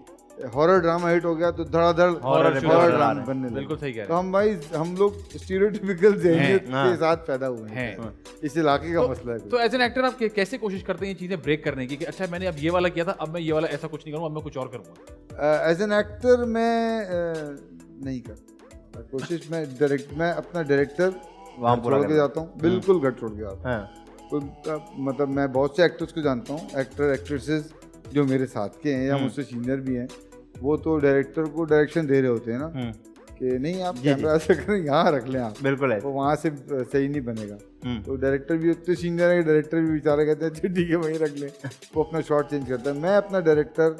हॉरर ड्रामा हिट हो गया तो धड़ाधड़ Horror शुरू हॉरर हो ड्रामा रहा है। बनने लगे। बिल्कुल सही कह रहे तो हम लोग स्टीरियोटिपिकल जहनियत हाँ। के साथ पैदा हुए हैं। हैं। इस इलाके का मसला है। तो एज एन एक्टर आप कैसे कोशिश करते हैं ये चीजें ब्रेक करने की कि अच्छा मैंने अब ये वाला किया था, अब मैं ये वाला ऐसा कुछ नहीं करूंगा, अब मैं कुछ और करूंगा? एज एन एक्टर मैं नहीं करता कोशिश। मैं अपना डायरेक्टर वहाँ पूरा छोड़ के करना। जाता हूँ, बिल्कुल घर छोड़ के आता हूँ। हाँ। मतलब मैं बहुत से एक्टर्स को जानता हूँ, एक्टर एक्ट्रेसेस जो मेरे साथ के हैं या मुझसे सीनियर भी हैं, वो तो डायरेक्टर को डायरेक्शन दे रहे होते हैं ना कि नहीं आप कैमरा ऐसा करें, यहाँ रख लें आप, बिल्कुल है। वो वहाँ से सही नहीं बनेगा। तो डायरेक्टर भी उतने सीनियर है, डायरेक्टर भी बेचारा कहते हैं अच्छा ठीक है वहीं रख लें, वो अपना शॉट चेंज करता है। मैं अपना डायरेक्टर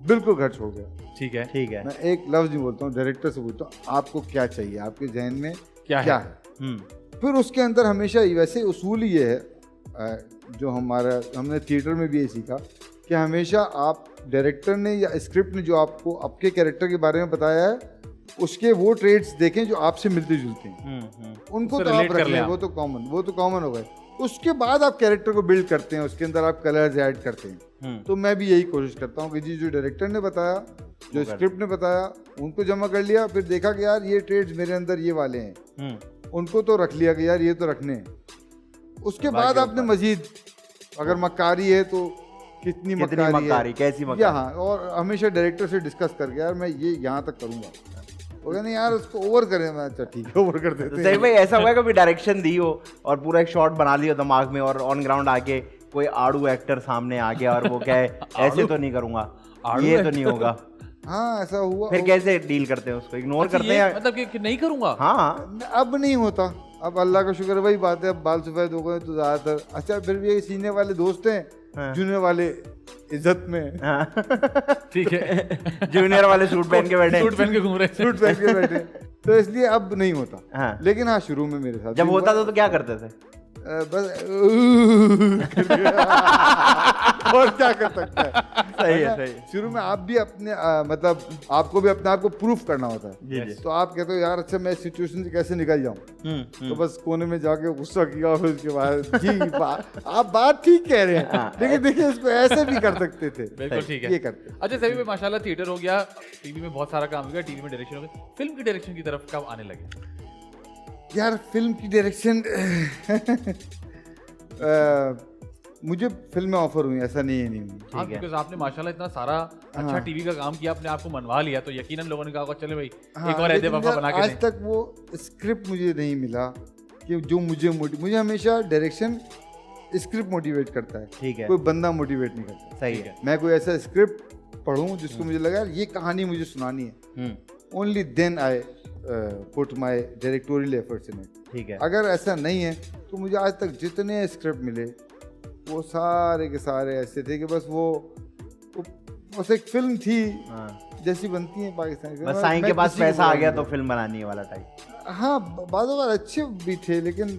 बिल्कुल घर छोड़ गया। ठीक है, ठीक है। मैं एक लफ्ज नहीं बोलता हूँ, डायरेक्टर से पूछता हूँ आपको क्या चाहिए, आपके जहन में क्या क्या है? है। फिर उसके अंदर हमेशा वैसे उसूल ये है जो हमने थिएटर में भी ये सीखा कि हमेशा आप डायरेक्टर ने या स्क्रिप्ट ने जो आपको आपके कैरेक्टर के बारे में बताया है उसके वो ट्रेड्स देखें जो आपसे मिलते जुलते हैं, उनको उससे तो आप relate कर रख लें लें, आप। वो तो कॉमन हो गए। उसके बाद आप कैरेक्टर को बिल्ड करते हैं, उसके अंदर आप कलर्स ऐड करते हैं। तो मैं भी यही कोशिश करता हूँ कि जी जो डायरेक्टर ने बताया, जो स्क्रिप्ट ने बताया, उनको जमा कर लिया, फिर देखा कि यार ये ट्रेड्स मेरे अंदर ये वाले हैं, उनको तो रख लिया कि यार ये तो रखने हैं। उसके बाद आपने मजीद अगर मक्कारी है तो कितनी मक्कारी है, कैसी मक्कारी? या हाँ, और हमेशा डायरेक्टर से डिस्कस करके यार मैं ये यहाँ तक करूँगा, वो कहते नहीं यार उसको ओवर करें, मैं अच्छा ठीक है ओवर कर देते सही हैं। भाई, ऐसा हुआ है कभी डायरेक्शन दी हो और पूरा एक शॉट बना लिया दिमाग में और ऑन ग्राउंड आके कोई आड़ू एक्टर सामने आ गया और वो क्या है ऐसे तो नहीं करूंगा, ये तो नहीं होगा, हाँ ऐसा हुआ। फिर कैसे डील करते हैं उसको? इग्नोर अच्छा, करते ये हैं? मतलब कि नहीं करूंगा? हाँ अब नहीं होता, अब अल्लाह का शुक्र, वही बात है, अब बाल सफेद हो गए तो ज्यादातर। अच्छा फिर भी ये सीने वाले दोस्त हैं, जूनियर वाले इज्जत में, ठीक है, जूनियर वाले सूट पहन के बैठे सूट पहन के घूम रहे सूट पहन के बैठे, तो इसलिए अब नहीं होता। हाँ। लेकिन हाँ शुरू में मेरे साथ जब भी होता हुआ। था तो क्या करते थे? बस और क्या कर सकता है। सही है, ना? सही है। शुरू में आप भी अपने मतलब आपको भी अपने आप को प्रूफ करना होता जी, है। जी। तो आप कहते हो यार अच्छा मैं इस सिचुएशन से कैसे निकल जाऊं, तो बस कोने में जाके गुस्सा किया, फिर उसके बाद जी आप बात ठीक कह रहे हैं, लेकिन देखिए इसको ऐसे भी कर सकते थे। बिल्कुल ठीक ये है। करते। अच्छा सभी में माशाल्लाह थिएटर हो गया, टीवी में बहुत सारा काम हो गया, टीवी में डायरेक्शन हो गया, फिल्म की डायरेक्शन की तरफ कब आने लगे? यार फिल्म की डायरेक्शन मुझे फिल्में ऑफर हुई, ऐसा नहीं है, नहीं हुई। हाँ, बिकॉज आपने माशाल्लाह इतना सारा अच्छा टीवी का काम किया, अपने आप को मनवा लिया, तो यकीनन लोगों ने कहा होगा चले भाई हाँ, एक और ऐसे लेकिन वफा यार बना के आज दें। तक वो स्क्रिप्ट मुझे नहीं मिला कि जो मुझे हमेशा डायरेक्शन स्क्रिप्ट मोटिवेट करता है, ठीक है। कोई बंदा मोटिवेट नहीं करता। सही है। मैं कोई ऐसा स्क्रिप्ट पढूं जिसको मुझे लगा यार ये कहानी मुझे सुनानी है, only then I put my directorial efforts in it. ठीक है। अगर ऐसा नहीं है तो मुझे आज तक जितने स्क्रिप्ट मिले वो सारे के सारे ऐसे थे कि बस वो बस एक फिल्म थी जैसी बनती है पाकिस्तान की। बस साईं के पास पैसा आ गया तो फिल्म बनानी है वाला टाइप। हाँ, बाद बार अच्छे भी थे लेकिन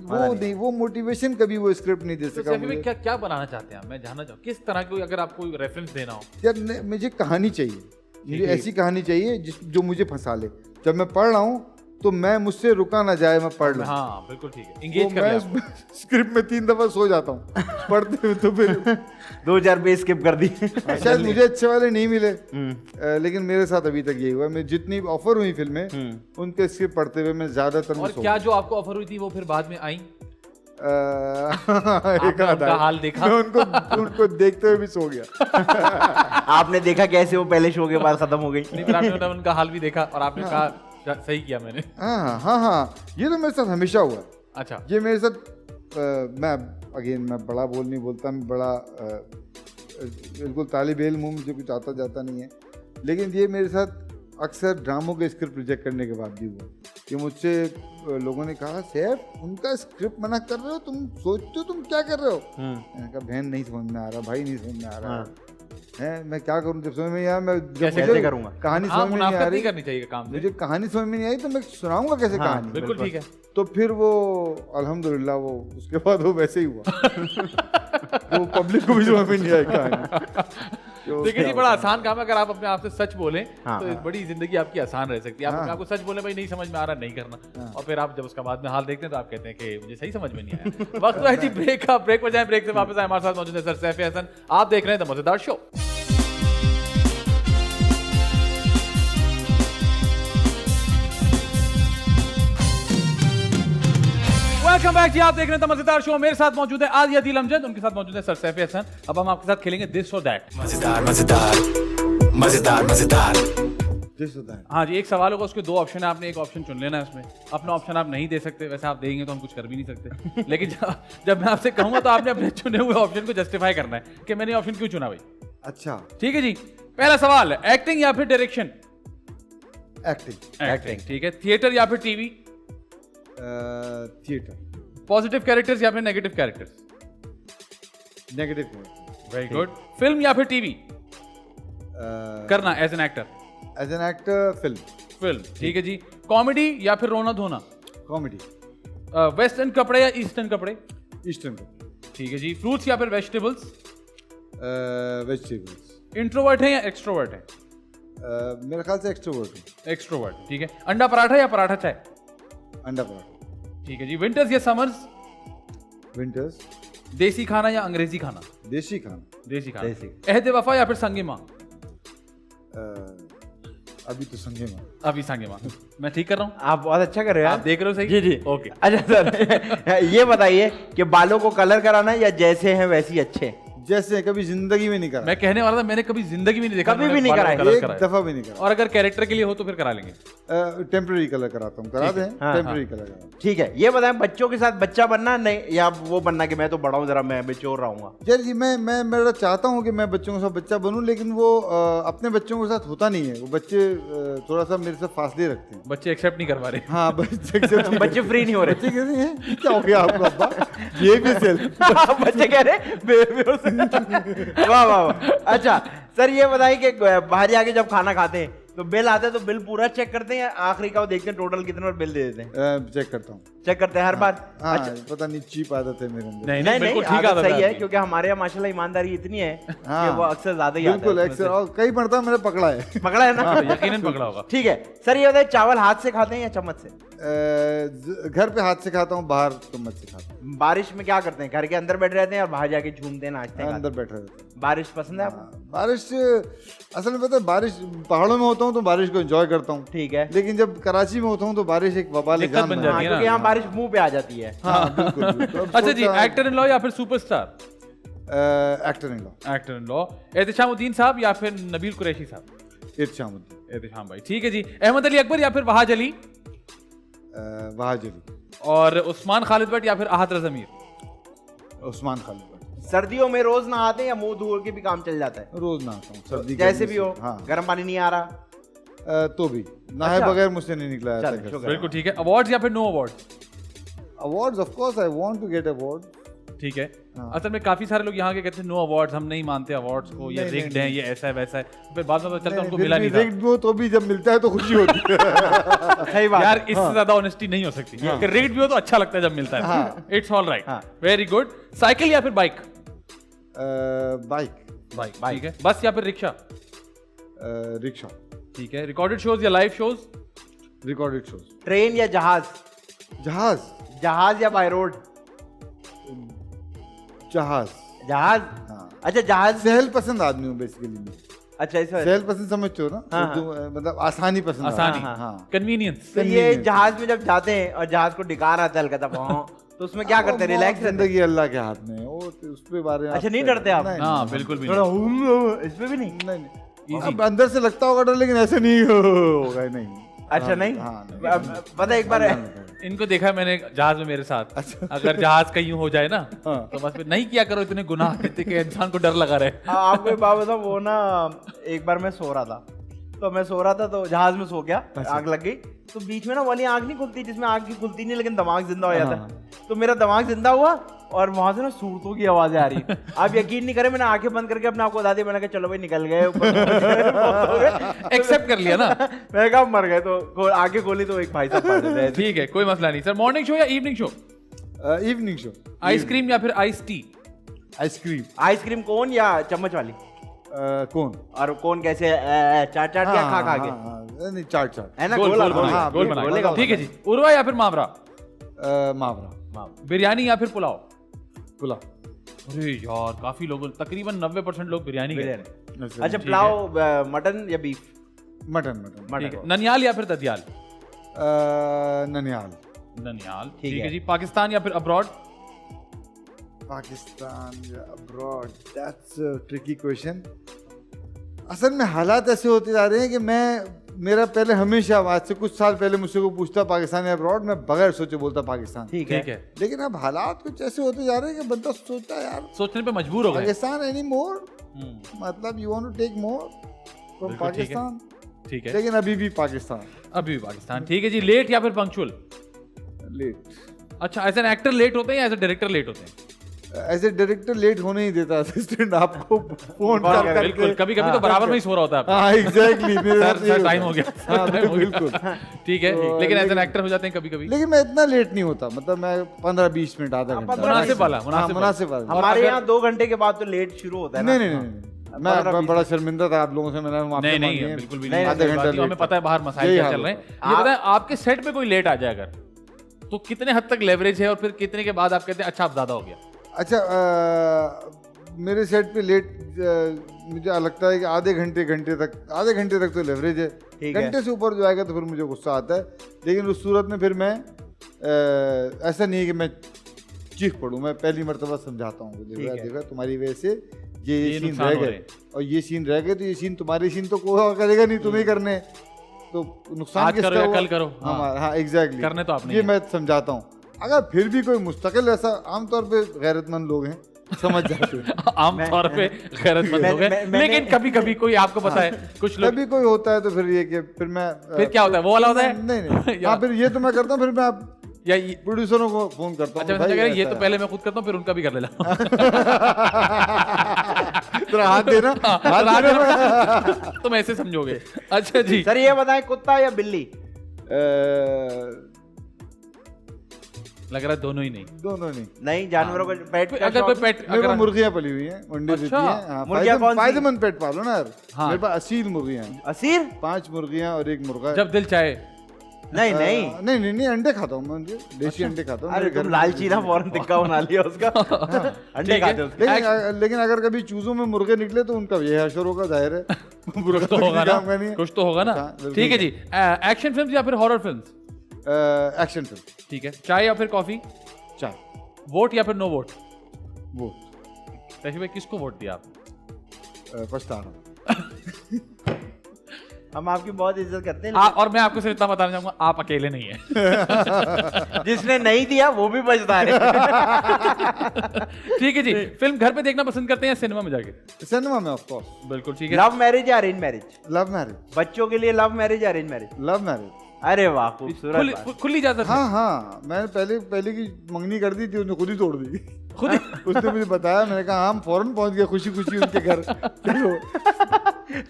वो नहीं, वो मोटिवेशन कभी वो स्क्रिप्ट नहीं दे तो सका सैफी भाई मुझे। क्या क्या बनाना चाहते हैं आप? मैं जानना चाहूँ किस तरह की, अगर आपको रेफरेंस देना हो। यार मुझे कहानी चाहिए, मुझे ऐसी कहानी चाहिए जो मुझे फंसा ले। जब मैं पढ़ रहा हूँ तो मैं मुझसे रुका ना जाए, मैं पढ़ लूँ। हाँ बिल्कुल ठीक है, तो इंगेज कर लिया। मैं स्क्रिप्ट में 3 दफा सो जाता हूँ पढ़ते हुए, तो फिर 2000 पे स्किप कर दी। शायद मुझे अच्छे वाले नहीं मिले, लेकिन मेरे साथ अभी तक यही हुआ। मैं जितनी ऑफर हुई फिल्में उनके स्क्रिप्ट पढ़ते हुए मैं ज्यादातर और क्या जो आपको ऑफर हुई थी वो फिर बाद में आई? एक आध उनका हाल देखा? मैं उनको देखते हुए भी सो गया। आपने देखा कैसे वो पहले शो के बाद खत्म हो गई? नहीं, फिर आपने उनका हाल भी देखा और आपने कहा सही किया मैंने। हाँ, ये तो मेरे साथ हमेशा हुआ है। अच्छा। ये मेरे साथ मैं बड़ा बोल नहीं बोलता, मैं बड़ा बिल्कुल तालिब इल्म हूँ, मुझे कुछ आता जाता नहीं है। लेकिन ये मेरे साथ अक्सर ड्रामों के स्क्रिप्ट रिजेक्ट करने के बाद भी हुआ कि मुझसे लोगों ने कहा, सैफ उनका स्क्रिप्ट मना कर रहे हो, तुम सोचते हो तुम क्या कर रहे हो? मैंने कहा बहन नहीं समझ में आ रहा, भाई नहीं समझ में आ रहा है, मैं क्या करूं? जब समझ में यार मैं कैसे करूंगा? कहानी समझ में नहीं आ रही, करनी चाहिए काम से। मुझे कहानी समझ में नहीं आई तो मैं सुनाऊंगा कैसे कहानी? बिल्कुल ठीक है। तो फिर वो अल्हम्दुलिल्लाह वो उसके बाद वो वैसे ही हुआ। वो पब्लिक को भी समझ में नहीं आई कहानी। देखिए जी, बड़ा आसान काम है। अगर आप अपने आप से सच बोलें तो बड़ी जिंदगी आपकी आसान रह सकती है। आप आपको सच बोले, भाई नहीं समझ में आ रहा, नहीं करना, और फिर आप जब उसका बाद में हाल देखते हैं तो आप कहते हैं कि मुझे सही समझ में नहीं आया। वक्त है जी ब्रेक का। ब्रेक पर जाएं, ब्रेक से वापस आए। हमारे साथ मौजूद है सर सैफ हसन। आप देख रहे हैं द मजेदार शो। वेलकम बैक जी, आप देख रहे हैं द मजेदार शो। मेरे साथ मौजूद है आदिया दिल अमजद, उनके साथ मौजूद है सर सैफ हसन। अब हम आपके साथ खेलेंगे दिस और दैट। मजेदार मजेदार मजेदार मजेदार। हाँ जी, एक सवाल होगा, उसके 2 ऑप्शन है, आपने एक ऑप्शन चुन लेना है। उसमें अपना ऑप्शन आप नहीं दे सकते, वैसे आप देंगे तो हम कुछ कर भी नहीं सकते। लेकिन जब मैं आपसे कहूंगा तो आपने अपने चुने हुए ऑप्शन को जस्टिफाई करना है कि मैंने ऑप्शन क्यों चुना भाई। अच्छा ठीक है जी, पहला सवाल, एक्टिंग या फिर डायरेक्शन? एक्टिंग। ठीक है। थिएटर या फिर टीवी? थिएटर। पॉजिटिव कैरेक्टर्स या फिर negative characters? Negative. Very good. Film या फिर टीवी करना as an actor? As an actor film. ठीक है जी। कॉमेडी या फिर रोना धोना? कॉमेडी। वेस्टर्न कपड़े या ईस्टर्न कपड़े? ईस्टर्न। ठीक है जी। फ्रूट्स या फिर वेजिटेबल्स? वेजिटेबल्स। इंट्रोवर्ट है या एक्सट्रोवर्ट है? मेरे ख्याल से एक्सट्रोवर्ट। एक्सट्रोवर्ट। ठीक है। अंडा पराठा या पराठा चाय? अंडा पराठा। ठीक है जी। विंटर्स या समर्स? विंटर्स। देसी खाना या अंग्रेजी खाना? देसी खाना। देसी खाना। अहद वफा या फिर संगे माँ? अभी तो संगे माँ। अभी संगे माँ। मैं ठीक कर रहा हूँ? आप बहुत अच्छा कर रहे हो आप यार। देख रहे हो सही? जी जी। ओके। अच्छा सर, ये बताइए कि बालों को कलर कराना है या जैसे हैं वैसे ही अच्छे? जैसे कभी जिंदगी में नहीं करा। मैं कहने वाला था, मैंने कभी जिंदगी में नहीं देखा, कभी भी मैंने नहीं बालों कराया, का कलर एक कराया। दफा भी नहीं करा। और अगर कैरेक्टर के लिए हो तो फिर करा लेंगे। टेम्पररी कलर कराता हूँ, करा दें। हाँ, टेम्पररी कलर करा। ठीक है। ये बताएं, बच्चों के साथ बच्चा बनना नहीं या वो बनना कि मैं तो बड़ा हूँ, जरा मैं बेचोर रहूंगा? यार जी मैं मेरा चाहता हूँ कि मैं बच्चों के साथ बच्चा बनूं, लेकिन वो अपने बच्चों के साथ होता नहीं है। वो बच्चे थोड़ा सा मेरे से फासले रखते हैं। बच्चे एक्सेप्ट नहीं कर पा रहे। हाँ, बच्चे बच्चे फ्री नहीं हो रहे। बच्चे कहते हैं क्या हो गया आपको अब्बा? ये भी सेल्फ। बच्चे कह रहे वाह वाह वाह। अच्छा सर, ये बताइए कि बाहर जाके जब खाना खाते हैं तो बिल आता है तो बिल पूरा चेक करते हैं या आखिरी का वो देखते हैं टोटल कितना बिल दे देते हैं? चेक करता हूँ। चेक करते हैं हर बार? हाँ, अच्छा। पता नहीं चीप आदत है मेरे अंदर। नहीं नहीं बिल्कुल नहीं, ठीक आदत आदत सही है, आपकी। क्योंकि हमारे यहाँ माशाल्लाह ईमानदारी इतनी है कि वो अक्सर ज्यादा ही आता है बिल्कुल उसमें अक्सर, से। और कई मरतबा मैंने पकड़ा है। पकड़ा है ना? हाँ, यकीनन पकड़ा होगा। ठीक है सर, ये बताइए, चावल हाथ से खाते हैं या चम्मच से? घर पे हाथ से खाता हूँ, बाहर चम्मच से खाता हूँ। बारिश में क्या करते हैं? घर के अंदर बैठे रहते हैं और बाहर जाके झूमते हैं, नाचते हैं, अंदर खाते बैठा रहता हूँ। हैं? बारिश पसंद है आपको? बारिश असल में पता है, बारिश पहाड़ों में होता हूँ तो बारिश को एंजॉय करता हूँ, ठीक है। लेकिन जब कराची में होता हूँ तो बारिश एक वबाल दिक्कत जान बन बन जाती हाँ, है क्योंकि ना। यहाँ बारिश मुंह पे आ जाती है। हाँ, बिल्कुल, बिल्कुल। अब अच्छा जी, सोचा- एक्टर इन लॉ या फिर superstar? Actor in law. Actor in law, Ehtishamuddin साहब या फिर नबील कुरैशी साहब? इरशामुद्दीन। एहतिशाम भाई। ठीक है जी। अहमद अली अकबर या फिर वहाज अली? वहाज अली। और उस्मान खालिद भट्ट या फिर अहद रज़ा मीर? उस्मान खालिद भट्ट। सर्दियों में रोज नहाते हैं या मुंह धो के भी काम चल जाता है? रोज नहाता हूँ, सर्दी जैसे गर्मी भी से। हो, हाँ, गर्म पानी नहीं आ रहा? तो भी नहाए बगैर मुझसे नहीं निकला ऐसा चल, कर शुक्र। बिल्कुल ठीक है। अवार्ड्स या फिर no award? Awards of course I want to get award. ठीक है। हाँ। असल में काफी सारे लोग यहाँ के कहते हैं नो अवार्ड्स, हम नहीं मानते अवार्ड्स को, ये नहीं, रिग्ड नहीं, है, ये ऐसा है वैसा है। फिर बाद में पता चलता है उनको मिला नहीं था। रिग्ड भी हो तो भी जब मिलता है तो खुशी होती है। सही बात यार है। इससे ज्यादा ऑनेस्टी नहीं हो सकती कि रिग्ड भी हो तो अच्छा लगता है जब मिलता है। हाँ। इट्स ऑल राइट, हाँ। Very good. साइकिल या फिर बाइक? बाइक। बाइक ठीक है। बस या फिर रिक्शा? रिक्शा। ठीक है। रिकॉर्डेड शोज या live shows? Recorded shows. Train या जहाज? जहाज। जहाज या बाय रोड? जहाज। जहाज। हाँ। अच्छा जहाज। सहल पसंद आदमी हूँ बेसिकली मैं। अच्छा इस वजह से। सहल पसंद समझते हो ना? हाँ, उर्दू, मतलब आसानी पसंद। आसानी, हाँ, हाँ। कन्वीनियंस। तो ये जहाज में जब जाते हैं और जहाज को डिकार आता है हल्का सा, तो उसमें क्या करते हैं? रिलैक्स रहते हैं? जिंदगी अल्लाह के हाथ में है, वो तो उस पे बारे में अच्छा, नहीं डरते आप? नहीं, हाँ नहीं, बिल्कुल भी थोड़ा नहीं। इसमें भी नहीं। नहीं नहीं। अब अंदर से लगता होगा डर, लेकिन ऐसे नहीं होगा नहीं। अच्छा नहीं। हाँ, नहीं। अब पता है, एक बार इनको देखा है मैंने जहाज में मेरे साथ। अगर जहाज कहीं हो जाए ना तो बस फिर नहीं किया करो इतने गुनाह जितने कि इंसान को डर लगा रहे। आपको एक बात बताऊं, वो ना एक बार मैं सो रहा था, तो जहाज में सो गया, आग लग गई, तो बीच में ना वाली आग नहीं खुलती जिसमें आग की खुलती नहीं लेकिन दिमाग जिंदा हो जाता है, तो मेरा दिमाग जिंदा हुआ और वहां से ना सूरतों की आवाजें आ रही। आप यकीन नहीं करें, मैंने आंखें बंद करके अपने आपको बता दिया, मैंने कहा चलो भाई निकल गए ऊपर। एक्सेप्ट कर लिया ना। मैंने कहा मर गए, तो आंखें खोली तो एक भाई साहब पड़ रहे थे। ठीक है, कोई मसला नहीं। सर मॉर्निंग शो या evening show? Evening show. Ice cream या फिर ice tea? Ice cream. Ice cream cone या चम्मच वाली? कौन? और कौन कैसे चाट चाट या खा खा के? नहीं, चाट चाट है ना, गोल गोला गोल गोला। बना, गोल गोल बना। गोल ठीक है जी। उर्वा या फिर मावरा? मावरा। बिरयानी या फिर पुलाव? पुलाव। अरे यार काफी लोग, तकरीबन 90% लोग बिरयानी कहते हैं। अच्छा, पुलाव मटन या बीफ? मटन। ठीक है। ननियाल या फिर ददियाल? ननियाल। ननियाल ठीक ठीक है है जी। पाकिस्तान या फिर अब्रॉड? पाकिस्तान या abroad, that's a tricky question. असल में हालात ऐसे होते जा रहे हैं कि मेरा पहले हमेशा, आज से कुछ साल पहले मुझसे को पूछता पाकिस्तान या अब्रॉड, मैं बगैर सोचे बोलता पाकिस्तान। ठीक ठीक है। लेकिन अब हालात कुछ ऐसे होते जा रहे हैं कि बंदा सोचता है यार सोचने पे मजबूर हो गए। पाकिस्तान एनी मोर, मतलब you want to take more from बिल्कुल ठीक है। पाकिस्तान, ठीक है। लेकिन अभी भी पाकिस्तान। अभी भी पाकिस्तान। ठीक है जी। लेट या फिर पंक्चुअल? लेट। अच्छा, एज एन एक्टर लेट होते हैं या एज ए डायरेक्टर लेट होते हैं? एज ए डायरेक्टर लेट होने ही देता असिस्टेंट आपको फोन हाँ, कर बिल्कुल, कभी कभी तो बराबर में ही सो रहा होता है। हाँ एग्जैक्टली, मेरे साथ यही सर होता टाइम है। हो गया। हाँ टाइम हो गया। बिल्कुल। ठीक है। तो लेकिन एज एन लेकिन- एक्टर हो जाते हैं कभी कभी। लेकिन मैं इतना लेट नहीं होता, मतलब मैं 15-20 मिनट, आधा घंटा। 15-20 मुनासिब वाला, हाँ, मुनासिब वाला। मुनासिब वाला। हमारे अगर- यहाँ 2 घंटे के बाद तो लेट शुरू होता है ना। नहीं, मैं बड़ा शर्मिंदा था आप लोगों से, मैंने माफी नहीं मांगी नहीं है। बिल्कुल भी नहीं, नहीं। आधा कोई घंटा बात नहीं, हमें लेट पता है बाहर मसाइल यही क्या हाल चल रहे होता हैं। ये बताएं, आपके सेट पे कोई लेट आ जाए अगर, तो कितने हद तक लेवरेज है और फिर कितने के बाद आप कहते हैं अच्छा अब ज्यादा हो गया? अच्छा, मेरे सेट पे लेट मुझे लगता है कि आधे घंटे तक तो लेवरेज है। ठीक है। घंटे से ऊपर जो आएगा तो फिर मुझे गुस्सा आता है, लेकिन उस सूरत में फिर मैं ऐसा नहीं है कि मैं चीख पड़ूं, मैं पहली मर्तबा समझाता हूँ कि ठीक है। देखो तुम्हारी वजह से ये सीन नुकसान रह हो गए, रहे हैं। और ये सीन रह गए, तो ये सीन तुम्हारे सीन तो कोई और करेगा नहीं, तुम्हें करने, तो नुकसान आज किसका करो या हुआ? कल करो। हाँ। हाँ एग्जैक्टली, करने तो आपने ये ही मैं समझाता हूँ। अगर फिर भी कोई मुस्तकिल, ऐसा आमतौर पे गैरतमंद लोग हैं, समझ जाते हैं। आमतौर पे गैरतमंद हो गए, लेकिन कभी कभी कोई आपको पता है कुछ लोग कभी कोई होता है तो फिर ये कि फिर मैं फिर क्या होता है, वो वाला होता है? नहीं या- हाँ, फिर ये तो मैं करता हूँ, फिर मैं या प्रोड्यूसरों को फोन करता अच्छा हूँ, मैं भाई ये ऐसा तो है। पहले मैं खुद करता हूँ फिर उनका भी कर लेता हूँ। तेरा हाथ देना, हाथ देना। तुम ऐसे समझोगे। अच्छा जी। सर ये बताएं, कुत्ता या बिल्ली? लग रहा है दोनों ही नहीं। दोनों नहीं। नहीं, जानवरों को पेट का अगर कोई शौक? पेट मेरे अगर पास मुर्गियां पली हुई हैं, अंडे देती अच्छा। हैं। हाँ, मुर्गियां कौन सी? फायदेमंद पेट पालो ना यार। हाँ। मेरे पास असील मुर्गियां हैं, असीर? 5 मुर्गियां और 1 मुर्गा है। जब दिल चाहे। नहीं नहीं, नहीं अंडे खाता हूँ मैं, देसी अंडे खाता हूँ। अरे मेरे घर तुम में लालची ना, फौरन टिक्का बना लिया उसका। अंडे ठीक है। खाते हो उसके? लेकिन अगर कभी चूजों में मुर्गे निकले तो उनका ये हशर होगा, जाहिर है। कुछ तो होगा काम का नहीं ना, है। कुछ तो होगा ना। हाँ, बिल्कुल। ठीक है जी। एक्शन फिल्म या फिर हॉरर फिल्म? Action film. ठीक है। चाय या फिर कॉफी? चाय। वोट या फिर नो वोट? वो तैशी भाई किसको वोट दिया आपने? पछता रहा हूँ। हम आपकी बहुत इज्जत करते हैं और मैं आपको सिर्फ इतना बताना चाहूंगा, आप अकेले नहीं है। लेकिन जिसने नहीं दिया वो भी बचता है। ठीक है जी, फिल्म घर पे देखना पसंद करते हैं या सिनेमा में जाके? सिनेमा में ऑफ कोर्स। बिल्कुल ठीक है। लव मैरिज या अरेंज मैरिज? Love marriage. बच्चों के लिए लव मैरिज या अरेंज मैरिज? Love marriage. अरे वाह, खूबसूरत बात। खुली इजाजत है। हाँ, मैंने पहले की मंगनी कर दी थी, उसने खुद ही तोड़ दी। खुद ही? उसने मुझे बताया, मैंने कहा हम फौरन पहुंच गए खुशी खुशी उनके घर। चलो।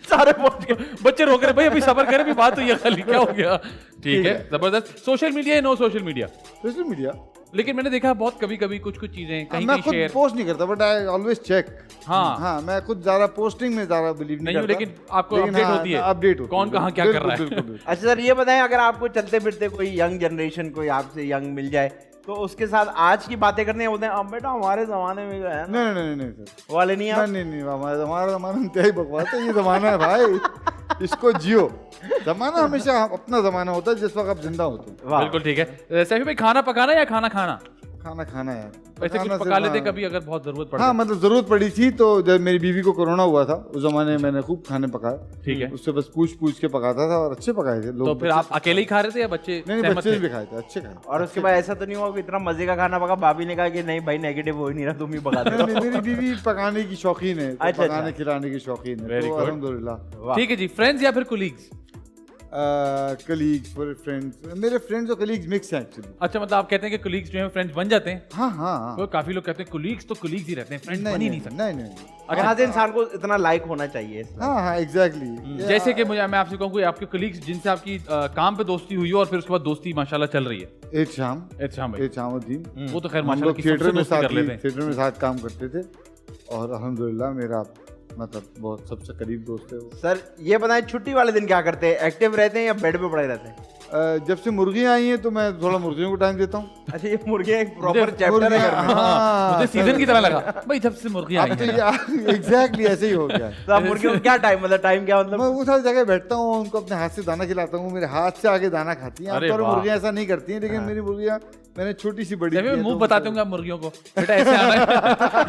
सारे पहुंच गए, बच्चे रोक रहे, भाई अभी सबर करें, अभी बात हुई है खाली, क्या हो गया? ठीक है, जबरदस्त। सोशल मीडिया या no social media? Social media. लेकिन मैंने देखा बहुत कभी कुछ चीजें कहीं मैं कहीं खुद शेयर। पोस्ट नहीं करता, बट आई ऑलवेज चेक। हाँ, मैं खुद ज्यादा पोस्टिंग में ज्यादा बिलीव नहीं नहीं, करता। लेकिन आपको अपडेट होती है, अपडेट होती है, कौन कहाँ क्या कर रहा है। बिल्कुल। अच्छा सर, ये बताएं, अगर आपको चलते फिरते कोई यंग जनरेशन, कोई आपसे यंग मिल जाए, तो उसके साथ आज की बातें करने बोलते हैं, अब बेटा हमारे जमाने में जो है ना, नहीं सर, वाले नहीं आप? नहीं, हमारा जमाना इंतहाई बकवास है। ये जमाना है भाई, इसको जियो। जमाना हमेशा अपना जमाना होता है जिस वक्त आप जिंदा होते हैं। वाह। बिल्कुल ठीक है। सैफी भाई, खाना पकाना या खाना खाना? खाना यार, वैसे कुछ पकाना पका लेते सिर्फ, कभी अगर बहुत जरूरत पड़े? हाँ मतलब जरूरत पड़ी थी, तो जब मेरी बीवी को कोरोना हुआ था उस जमाने में मैंने खूब खाने पकाए। ठीक है। उससे बस पूछ के पकाता था, और अच्छे पकाए थे लोग। तो फिर आप अकेले ही खा रहे थे या बच्चे नहीं, सहमत बच्चे थे? भी खाए थे, अच्छे खाए। और उसके बाद ऐसा तो नहीं हुआ कि इतना मजे का खाना पका, भाभी ने कहा कि नहीं भाई नेगेटिव हो ही नहीं रहा, तुम ही पका दो? नहीं, मेरी बीवी पकाने की शौकीन है, तो अच्छा, पकाने खिलाने की शौकीन है, Very तो good. अल्हम्दुलिल्लाह। ठीक है जी, फ्रेंड्स या फिर कुलीग्स? कलीग्स, फ्रेंड्स, मेरे फ्रेंड्स और कलीग्स मिक्स हैं एक्चुअली। अच्छा, मतलब आप कहते हैं कि कुलीग्स जो है फ्रेंड्स बन जाते हैं? हाँ। तो काफी लोग कहते हैं कुलीग्स तो कुलीग्स ही रहते हैं, फ्रेंड्स बन ही नहीं सकते। नहीं। कहाँ से इंसान को इतना लाइक होना चाहिए इसमें? हाँ, एग्जैक्टली। जैसे कि मैं आपसे कहूँ कोई आपके कुलीग्स जिनसे आपकी काम पे दोस्ती हुई हो और फिर उसके बाद दोस्ती माशाल्लाह चल रही है। एहतशाम भाई, वो तो खैर हम माशाल्लाह लोग की सबसे दोस्ती कर लेते हैं। थिएटर में साथ काम करते थे, और अल्हम्दुलिल्लाह मेरा मतलब बहुत सबसे करीब दोस्त है वो। सर ये बताएं, छुट्टी वाले दिन क्या करते हैं? एक्टिव रहते हैं या बेड पे पड़े रहते हैं? जब से मुर्गियां आई हैं तो मैं थोड़ा मुर्गियों को टाइम देता हूँ। अच्छा, ये मुर्गियां एक प्रॉपर चैप्टर है घर में। मुझे सीजन की तरह लगा भाई, जब से मुर्गियां आई अब तो हैं। ये एग्जैक्टली ऐसे ही हो गया। तो आप मुर्गियों को क्या टाइम, मतलब टाइम क्या मतलब? मैं वो सारी जगह बैठता हूँ, उनको अपने हाथ से दाना खिलाता हूँ, मेरे हाथ से आगे दाना खाती हैं। अरे आमतौर पर वाह। मुर्गियां ऐसा नहीं करती हैं, लेकिन मेरी मुर्गियां मैंने छोटी सी बड़ी जब मैं मुंह बताते होंगे आप मुर्गियों को, बेटा ऐसे आना है,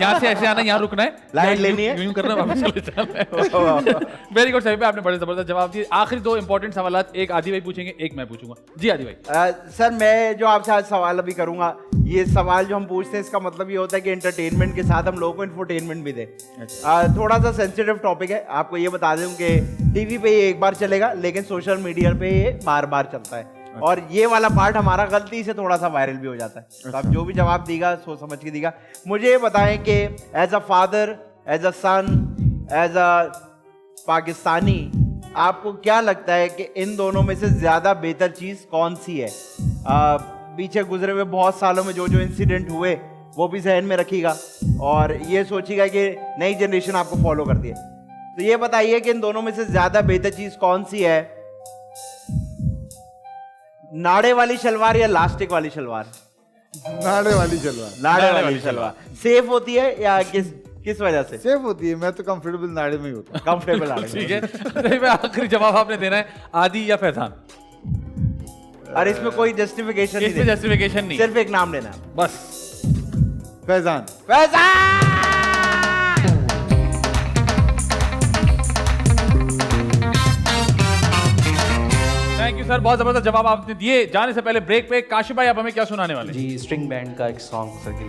यहाँ से ऐसे आना है, यहाँ रुकना है, लाइन लेनी है, यूं करना है, वापस चले जाना है। वेरी गुड सभी, आपने बड़े जबरदस्त जवाब दिए। आखिरी दो इंपॉर्टेंट सवाल, एक आदि भाई पूछेंगे, एक मैं पूछूंगा। जी आदि भाई। सर मैं जो आपसे आज सवाल अभी करूंगा, ये सवाल जो हम पूछते हैं इसका मतलब ये होता है कि एंटरटेनमेंट के साथ हम लोगों को इंफोटेनमेंट भी दें। थोड़ा सा सेंसिटिव टॉपिक है, आपको ये बता दूं कि टीवी पे ये एक बार चलेगा, लेकिन सोशल मीडिया पे ये बार बार चलता है, और ये वाला पार्ट हमारा गलती से थोड़ा सा वायरल भी हो जाता है। तो आप जो भी जवाब देगा सोच समझ के देगा। मुझे बताएं कि as a father, as a son, as a Pakistani, आपको क्या लगता है कि इन दोनों में से ज्यादा बेहतर चीज कौन सी है? पीछे गुजरे हुए बहुत सालों में जो जो इंसिडेंट हुए वो भी जहन में रखिएगा, और ये सोचिएगा कि नई जनरेशन आपको फॉलो करती है। तो ये बताइए कि इन दोनों में से ज्यादा बेहतर चीज कौन सी है? नाड़े वाली शलवार या लास्टिक वाली शलवार? नाड़े वाली शलवार। नाड़े वाली शलवार सेफ होती है या किस वजह से सेफ होती है? मैं तो कंफर्टेबल नाड़े में ही होता हूँ। कंफर्टेबल नाड़े में। ठीक है, सही में आखिरी जवाब आपने देना है, आदि या फैजान। और इसमें कोई जस्टिफिकेशन इसमें नहीं, जस्टिफिकेशन नहीं, सिर्फ एक नाम लेना है बस। Faizan. Faizan. Thank you sir, बहुत जबरदस्त जवाब आपने दिए। जाने से पहले ब्रेक पे काशिफ भाई आप हमें क्या सुनाने वाले? जी, स्ट्रिंग बैंड का एक सॉन्ग सर।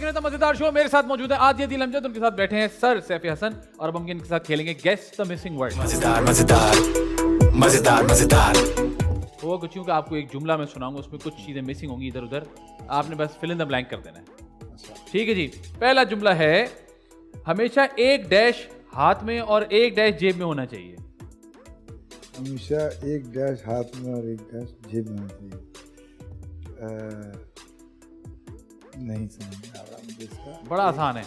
देख रहे थे मजेदार शो। मेरे साथ मौजूद है आदित्य दिल अमजद, उनके साथ बैठे हैं सर सैफी हसन और अब हम इनके साथ खेलेंगे गेस द मिसिंग वर्ड। मजेदार मजेदार मजेदार मजेदार। वो कुछ यूं कि आपको एक जुमला मैं सुनाऊंगा, उसमें कुछ चीजें मिसिंग होंगी इधर उधर, आपने बस फिल इन द ब्लैंक कर देना है। ठीक है जी। पहला जुमला है, हमेशा एक डैश हाथ में और एक डैश जेब में होना चाहिए। हमेशा एक डैश हाथ में और एक डैश जेब में होना चाहिए। नहीं समझ आ रहा मुझे इसका। बड़ा आसान है,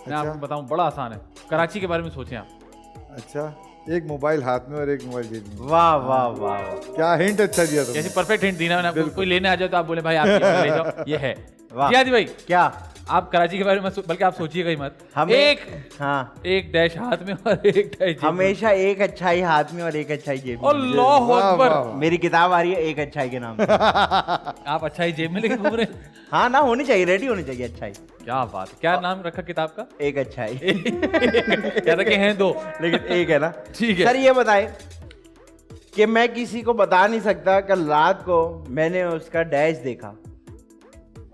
मैं आपको बताऊं, बड़ा आसान है। कराची के बारे में सोचें आप। अच्छा, एक मोबाइल हाथ में और एक मोबाइल जेब में। वाह वाह वाह, क्या हिंट अच्छा दिया तुमने। जैसे परफेक्ट हिंट दी ना मैंने आपको। कोई लेने आ जाए तो आप बोले भाई आप ये ले जाओ, ये है। वाह। जी आदि भाई, क्या आप कराची के बारे में बल्कि आप सोचिएगा ही मत। हमें हाँ, एक डैश हाथ में और एक डैश जेब में। हमेशा एक अच्छाई हाथ में और एक अच्छाई जेब में। अल्लाहु वाह, अकबर। वाह, वाह। मेरी किताब आ रही है एक अच्छाई के नाम से। आप अच्छा ही जेब में लेके घूम रहे हैं। हाँ ना, होनी चाहिए, रेडी होनी चाहिए अच्छाई। क्या बात है। क्या नाम रखा किताब का? एक अच्छाई। क्या था कि हैं दो, लेकिन एक है ना। ठीक है सर ये बताएं कि मैं किसी को बता नहीं सकता, कल रात को मैंने उसका डैश देखा।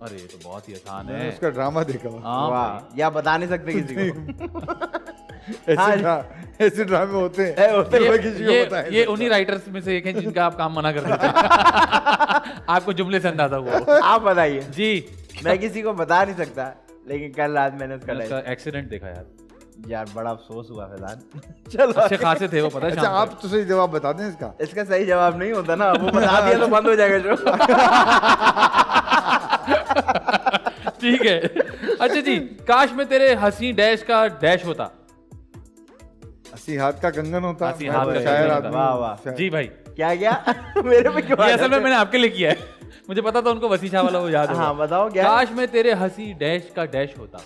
अरे ये तो बहुत ही आसान मैंने है। उसका ड्रामा देखा। हाँ वाह, भाई। या बता नहीं सकते किसी को। ऐसे ड्रामे होते हैं। होते मैं किसी को बता नहीं ये सकता। उन्हीं राइटर्स में से एक है जिनका आप काम मना कर देते हैं। आपको जुमले से अंदाजा हुआ। आप बताइए। जी, मैं किसी को बता नहीं सकता, लेकिन कल रात मैंने उसका मैंने डैश। उसका एक्सीडेंट देखा यार। यार बड़ा अफसोस हुआ फिलहाल। चलो अच्छे खासे थे वो, पता है अच्छा, शाम को। आप तो सही जवाब बता दें इसका। इसका सही जवाब नहीं होता ना, वो बता दिया तो बंद हो जाएगा शो। ठीक है। अच्छा जी, काश में तेरे हंसी डैश का डैश होता। हंसी हाथ का कंगन होता। हंसी हाथ का शायर कंगन आदमी। वाह, वाह। शायर। जी भाई, क्या क्या मेरे पे क्यों आ ये असल में जाते? मैंने आपके लिए किया है। मुझे पता था उनको वसी शाह वाला वो याद होगा। हाँ बताओ क्या। काश में तेरे हंसी डैश का डैश होता।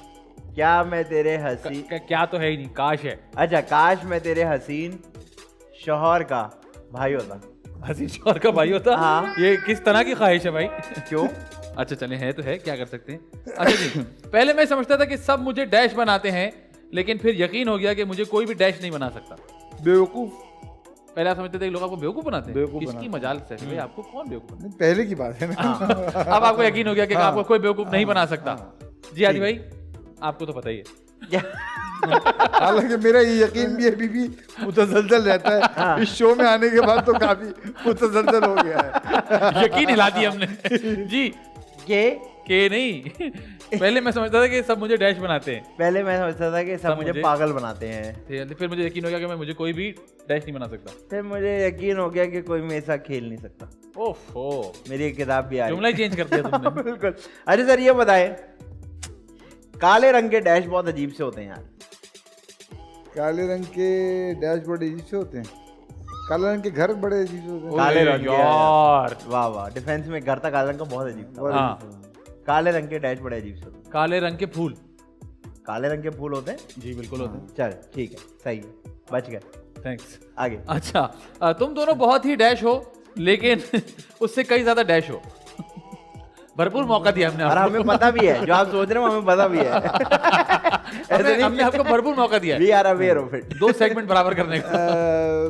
क्या मैं तेरे हसी, क्या तो है ही नहीं, काश है। अच्छा काश मैं तेरे हसीन शौहर का भाई होता। हंसी शौहर का भाई होता। हाँ। ये किस तरह की ख्वाहिश है भाई? क्यों? अच्छा चले, है तो है, क्या कर सकते हैं। अच्छा जी, पहले मैं समझता था कि सब मुझे डैश बनाते हैं, लेकिन फिर यकीन हो गया कि मुझे कोई भी डैश नहीं बना सकता। बेवकूफ। पहले आप समझते थे कि लोग आपको बेवकूफ बनाते हैं। बेवकूफ किसकी बनाते मजाल से भाई, आपको कौन बेवकूफ बनाता नहीं, पहले की बात है ना। है? अब आपको यकीन हो गया कि आपको कोई बेवकूफ नहीं बना सकता। जी आदि भाई, आपको तो पता ही है। हालांकि मेरा ये यकीन भी अभी भी मुतसलसल रहता है। इस शो में आने के बाद तो काफी मुतसलसल हो गया है। यकीन हिला दिया हमने। जी, के नहीं। पहले मैं समझता था कि सब मुझे डैश बनाते हैं, पहले मैं सोचता था कि सब मुझे पागल बनाते हैं। फिर मुझे यकीन हो गया कि मैं मुझे कोई भी डैश नहीं बना सकता। फिर मुझे यकीन हो गया कि कोई मेरे साथ खेल नहीं सकता। ओफो, मेरी एक किताब भी आ रही जुमला ही चेंज कर दिया तुमने। बिल्कुल। अच्छा सर ये बताएं, काले रंग के डैश बहुत अजीब से होते हैं यार। काले रंग के डैशबोर्ड अजीब से होते हैं। काले रंग के घर बड़े अजीब से होते हैं। काले रंग के यार। वाह वाह, डिफेंस में घर था काले रंग का, बहुत अजीब था। हाँ, काले रंग के डैश बड़े अजीब से होते हैं। काले रंग के फूल। काले रंग के फूल होते हैं। जी बिल्कुल होते हैं। चल ठीक है, सही है, बच गए। थैंक्स। आगे। अच्छा, तुम दोनों बहुत ही डैश हो, लेकिन उससे कई ज्यादा डैश हो। भरपूर मौका दिया हमने और आपको। हमें पता भी है, जो आप सोच रहे हो हमें पता भी है। हमने आपको भरपूर मौका दिया वी है are aware of it. 2 segment बराबर करने का।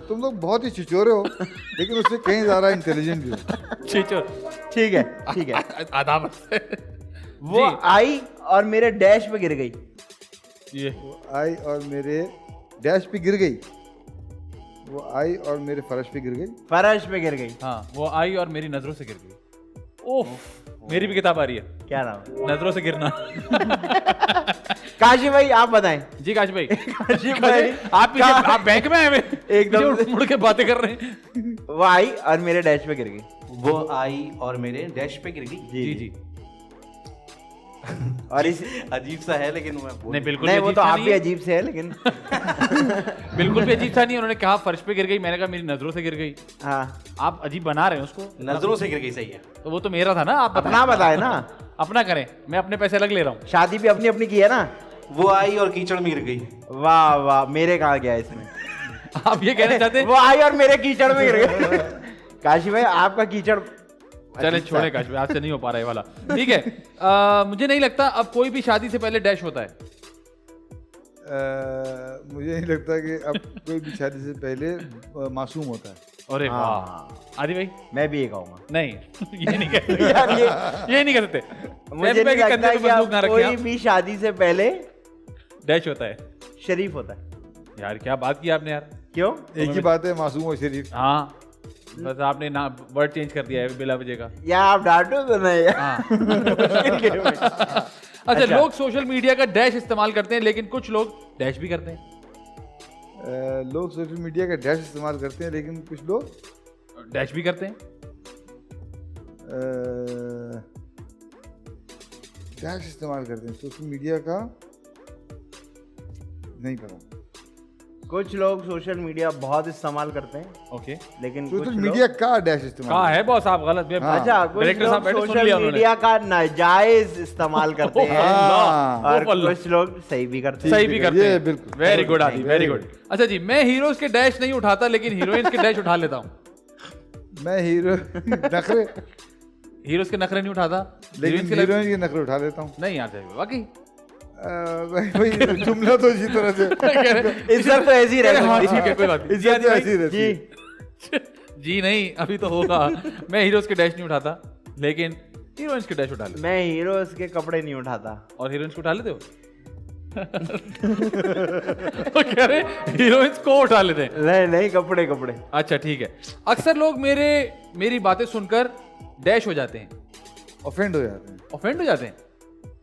तुम लोग बहुत ही छिछोरे हो, लेकिन उससे कहीं ज्यादा इंटेलिजेंट भी हो। चीचो, ठीक है ठीक है। आदाब। वो आई और मेरे डैश पे गिर गई। ये आई और मेरे डैश पे गिर गई। वो आई और मेरे फर्श पे गिर गई। फर्श पे गिर गई। हाँ, वो आई और मेरी नजरों से गिर गई। ओह, मेरी भी किताब आ रही है, क्या नाम है? नजरों से गिरना। काशी भाई आप बताएं। जी काश भाई, काशी भाई आप बैंक में आए हुए एकदम पीछे मुड़ के बातें कर रहे हैं। वो आई और मेरे डैश पे गिर गई। वो आई और मेरे डैश पे गिर गई। जी जी, और इस अजीब सा है, लेकिन मैं बोल नहीं बिल्कुल नहीं, भी वो अजीब तो सा आप नहीं भी है। अजीब से है, लेकिन बिल्कुल भी अजीब सा नहीं है। उन्होंने कहा फर्श पे गिर गई, मैंने कहा मेरी नजरों से गिर गई। हाँ आप अजीब बना रहे हैं उसको। नजरों से गिर गई, सही है। तो वो तो मेरा था ना, आप अपना बताए ना। अपना करें, मैं अपने पैसे अलग ले रहा हूँ। शादी भी अपनी अपनी की है ना। वो आई और कीचड़ में गिर गई। वाह वाह, मेरे कहाँ गया इसमें। आप ये कहना चाहते हैं? वो आई और मेरे कीचड़ में गिर गए। काशी भाई आपका कीचड़ चले छोड़े काश भाई, आपसे नहीं हो पा रहा है वाला। ठीक है, मुझे नहीं लगता अब कोई भी शादी से पहले डैश होता है। मुझे नहीं लगता कि अब कोई भी शादी से पहले मासूम होता है। अरे हाँ। वाह, आदि भाई मैं भी ये कहूंगा। नहीं, ये नहीं कह सकते। यार ये ये नहीं कह सकते। मुझे टेम्पे नहीं के लगता कंधे पे कि बंदूक ना आप रखें कोई आप। भी शादी से पहले डैश होता है शरीफ होता है। यार, क्या बात की आपने यार। क्यों? एक ही बात है, मासूम और शरीफ। हाँ, बस आपने ना वर्ड चेंज कर दिया है बिला वजह का। या आप डांटो तो नहीं यार। हाँ। अच्छा, लोग सोशल मीडिया का डैश इस्तेमाल करते हैं, लेकिन कुछ लोग डैश भी करते हैं। लोग सोशल मीडिया का डैश इस्तेमाल करते हैं, लेकिन कुछ लोग डैश भी करते हैं। डैश इस्तेमाल करते हैं सोशल मीडिया का, नहीं पता। कुछ लोग सोशल मीडिया बहुत इस्तेमाल करते हैं, ओके, लेकिन कुछ सोशल लोग मीडिया का डैश इस्तेमाल कहा है बॉस आप गलत। अच्छा, कुछ डायरेक्टर साहब लोग बैठे, सुन सोशल लिया उन्होंने। मीडिया का नाजायज इस्तेमाल करते हैं हाँ, और वो कुछ लोग सही भी करते हैं। सही भी करते ये हैं। बिल्कुल। वेरी गुड आदि, वेरी Very गुड। अच्छा जी, मैं हीरोज के डैश नहीं उठाता, लेकिन हीरोइंस के डैश उठा लेता हूँ। मैं हीरो नखरे, हीरोज के नखरे नहीं उठाता, लेकिन हीरोइंस के हीरोइन के नखरे उठा लेता हूँ। नहीं आते वाकई। भाई जुमला तो इसी तरह से, इज्जत तो ऐसी ही रह हाँ, सकती ठीक है, कोई बात नहीं। जी, इज्जत आदि तो भाई? ऐसी रहती है। जी, जी नहीं, अभी तो होगा। मैं हीरोज के डैश नहीं उठाता, लेकिन हीरोइंस के डैश उठा लेता। मैं हीरोज के कपड़े नहीं उठाता। और हीरोइंस को उठा लेते हो? वो कह रहे हीरोइंस को उठा लेते हैं। नहीं नहीं, कपड़े कपड़े। अच्छा ठीक है। अक्सर लोग मेरी बातें सुनकर डैश हो जाते हैं, ऑफेंड हो जाते हैं। ऑफेंड हो जाते हैं।